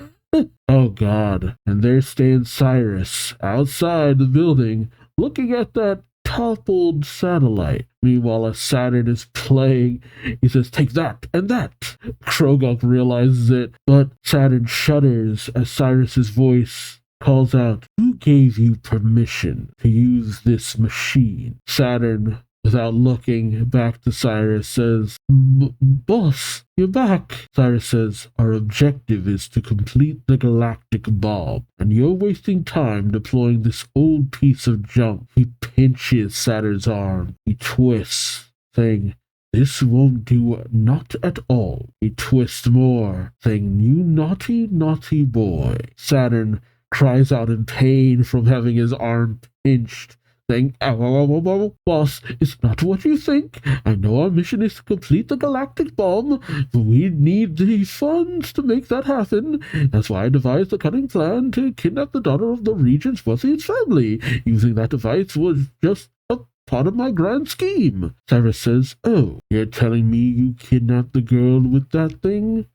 Oh God. And there stands Cyrus outside the building looking at that toppled satellite. Meanwhile, as Saturn is playing, he says, take that and that. Krogunk realizes it, but Saturn shudders as Cyrus's voice calls out, who gave you permission to use this machine? Saturn, without looking back to Cyrus, says, boss, you're back. Cyrus says, our objective is to complete the galactic bomb, and you're wasting time deploying this old piece of junk. He pinches Saturn's arm. He twists, saying, this won't do, not at all. He twists more, saying, you naughty, naughty boy. Saturn cries out in pain from having his arm pinched, saying, ow, boss, it's not what you think. I know our mission is to complete the galactic bomb, but we need the funds to make that happen. That's why I devised a cunning plan to kidnap the daughter of the Regent's wealthiest family. Using that device was just a part of my grand scheme. Cyrus says, oh, you're telling me you kidnapped the girl with that thing?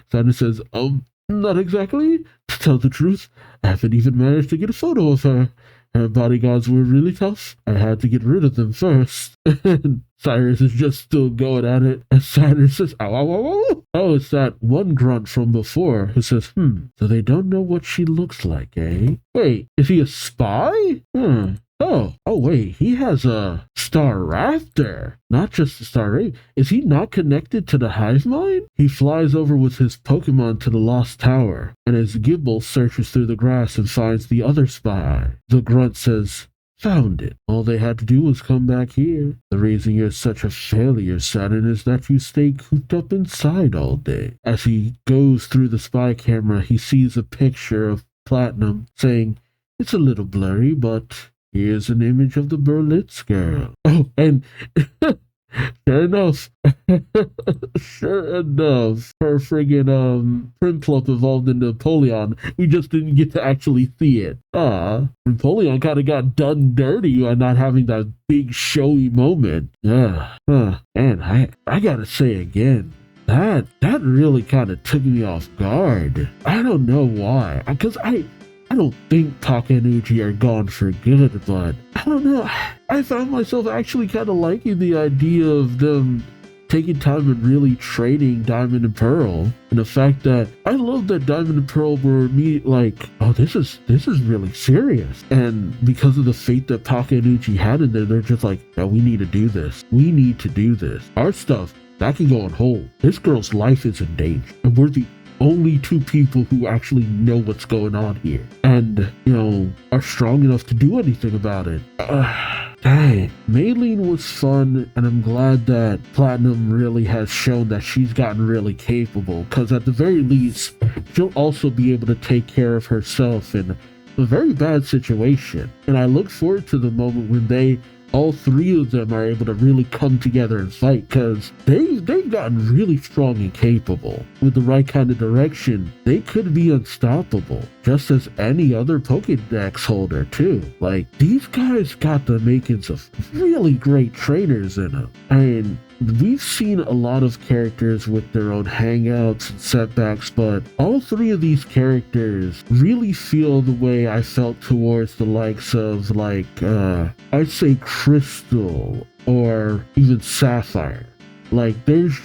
Saturn says, not exactly. To tell the truth, I haven't even managed to get a photo of her. Her bodyguards were really tough. I had to get rid of them first. And Cyrus is just still going at it. And Saturn says, ow. Oh, it's that one grunt from before who says, so they don't know what she looks like, eh? Wait, is he a spy? Oh, wait, he has a Star Raptor. Not just a Star Ray. Is he not connected to the hive mind? He flies over with his Pokemon to the Lost Tower, and as Gible searches through the grass and finds the other spy, the grunt says, found it. All they had to do was come back here. The reason you're such a failure, Saturn, is that you stay cooped up inside all day. As he goes through the spy camera, he sees a picture of Platinum, saying, it's a little blurry, but here's an image of the Berlitz girl. Oh, and Sure enough. Sure enough. Her friggin' Prinplup evolved into Napoleon. We just didn't get to actually see it. Napoleon kinda got done dirty by not having that big showy moment. And I gotta say again, that really kind of took me off guard. I don't know why, because I don't think Takenuchi are gone for good, but I don't know. I found myself actually kind of liking the idea of them taking time and really training Diamond and Pearl, and the fact that I love that Diamond and Pearl were like, oh, this is really serious, and because of the fate that Takenuchi had in there, they're just like, no, we need to do this. We need to do this. Our stuff that can go on hold. This girl's life is in danger, and we're the only two people who actually know what's going on here and, are strong enough to do anything about it. Dang. Maylene was fun, and I'm glad that Platinum really has shown that she's gotten really capable, because at the very least, she'll also be able to take care of herself in a very bad situation. And I look forward to the moment when all three of them are able to really come together and fight, because they've gotten really strong and capable. With the right kind of direction, they could be unstoppable, just as any other Pokédex holder too. Like, these guys got the makings of really great trainers in them. I mean, we've seen a lot of characters with their own hangouts and setbacks, but all three of these characters really feel the way I felt towards the likes of, like, I'd say Crystal or even Sapphire. Like, there's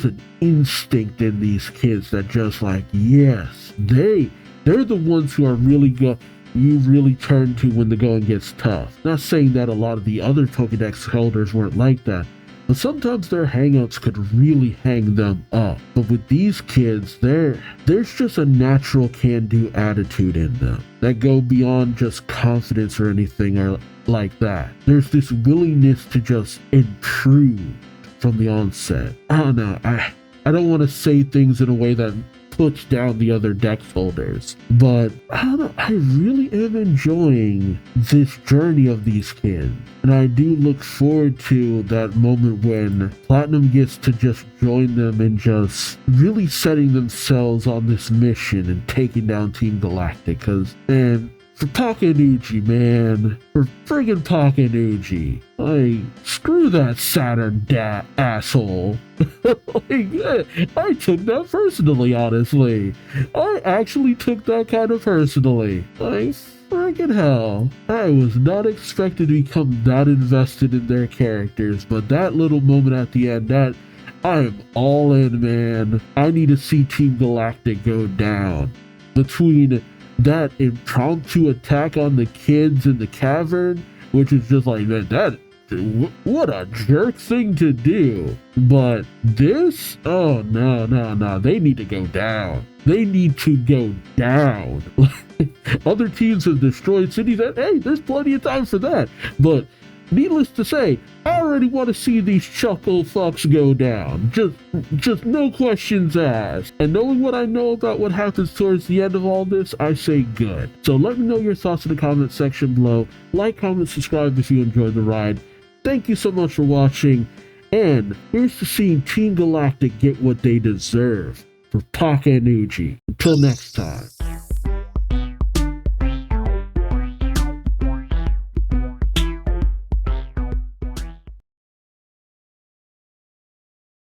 an instinct in these kids that just like, yes, they're the ones who are really good. You really turn to when the going gets tough. Not saying that a lot of the other Pokédex holders weren't like that, but sometimes their hangouts could really hang them up. But with these kids, there's just a natural can-do attitude in them that go beyond just confidence or anything or like that. There's this willingness to just improve from the onset. I don't know. I don't want to say things in a way that puts down the other deck holders, but I don't know, I really am enjoying this journey of these kids, and I do look forward to that moment when Platinum gets to just join them and just really setting themselves on this mission and taking down Team Galactic, because, man, for Takenuchi, man, for friggin' Takenuchi, like, screw that Saturn asshole. I took that personally, honestly. I actually took that kind of personally. Like, friggin' hell. I was not expected to become that invested in their characters, but that little moment at the end, I am all in, man. I need to see Team Galactic go down. Between that impromptu attack on the kids in the cavern, which is just like, man, what a jerk thing to do. But this, oh no, they need to go down. They need to go down. Other teams have destroyed cities, and hey, there's plenty of time for that. But needless to say, I already want to see these chuckle fucks go down. Just no questions asked. And knowing what I know about what happens towards the end of all this, I say good. So let me know your thoughts in the comment section below. Like, comment, subscribe if you enjoyed the ride. Thank you so much for watching. And here's to seeing Team Galactic get what they deserve for Takenuchi. Until next time.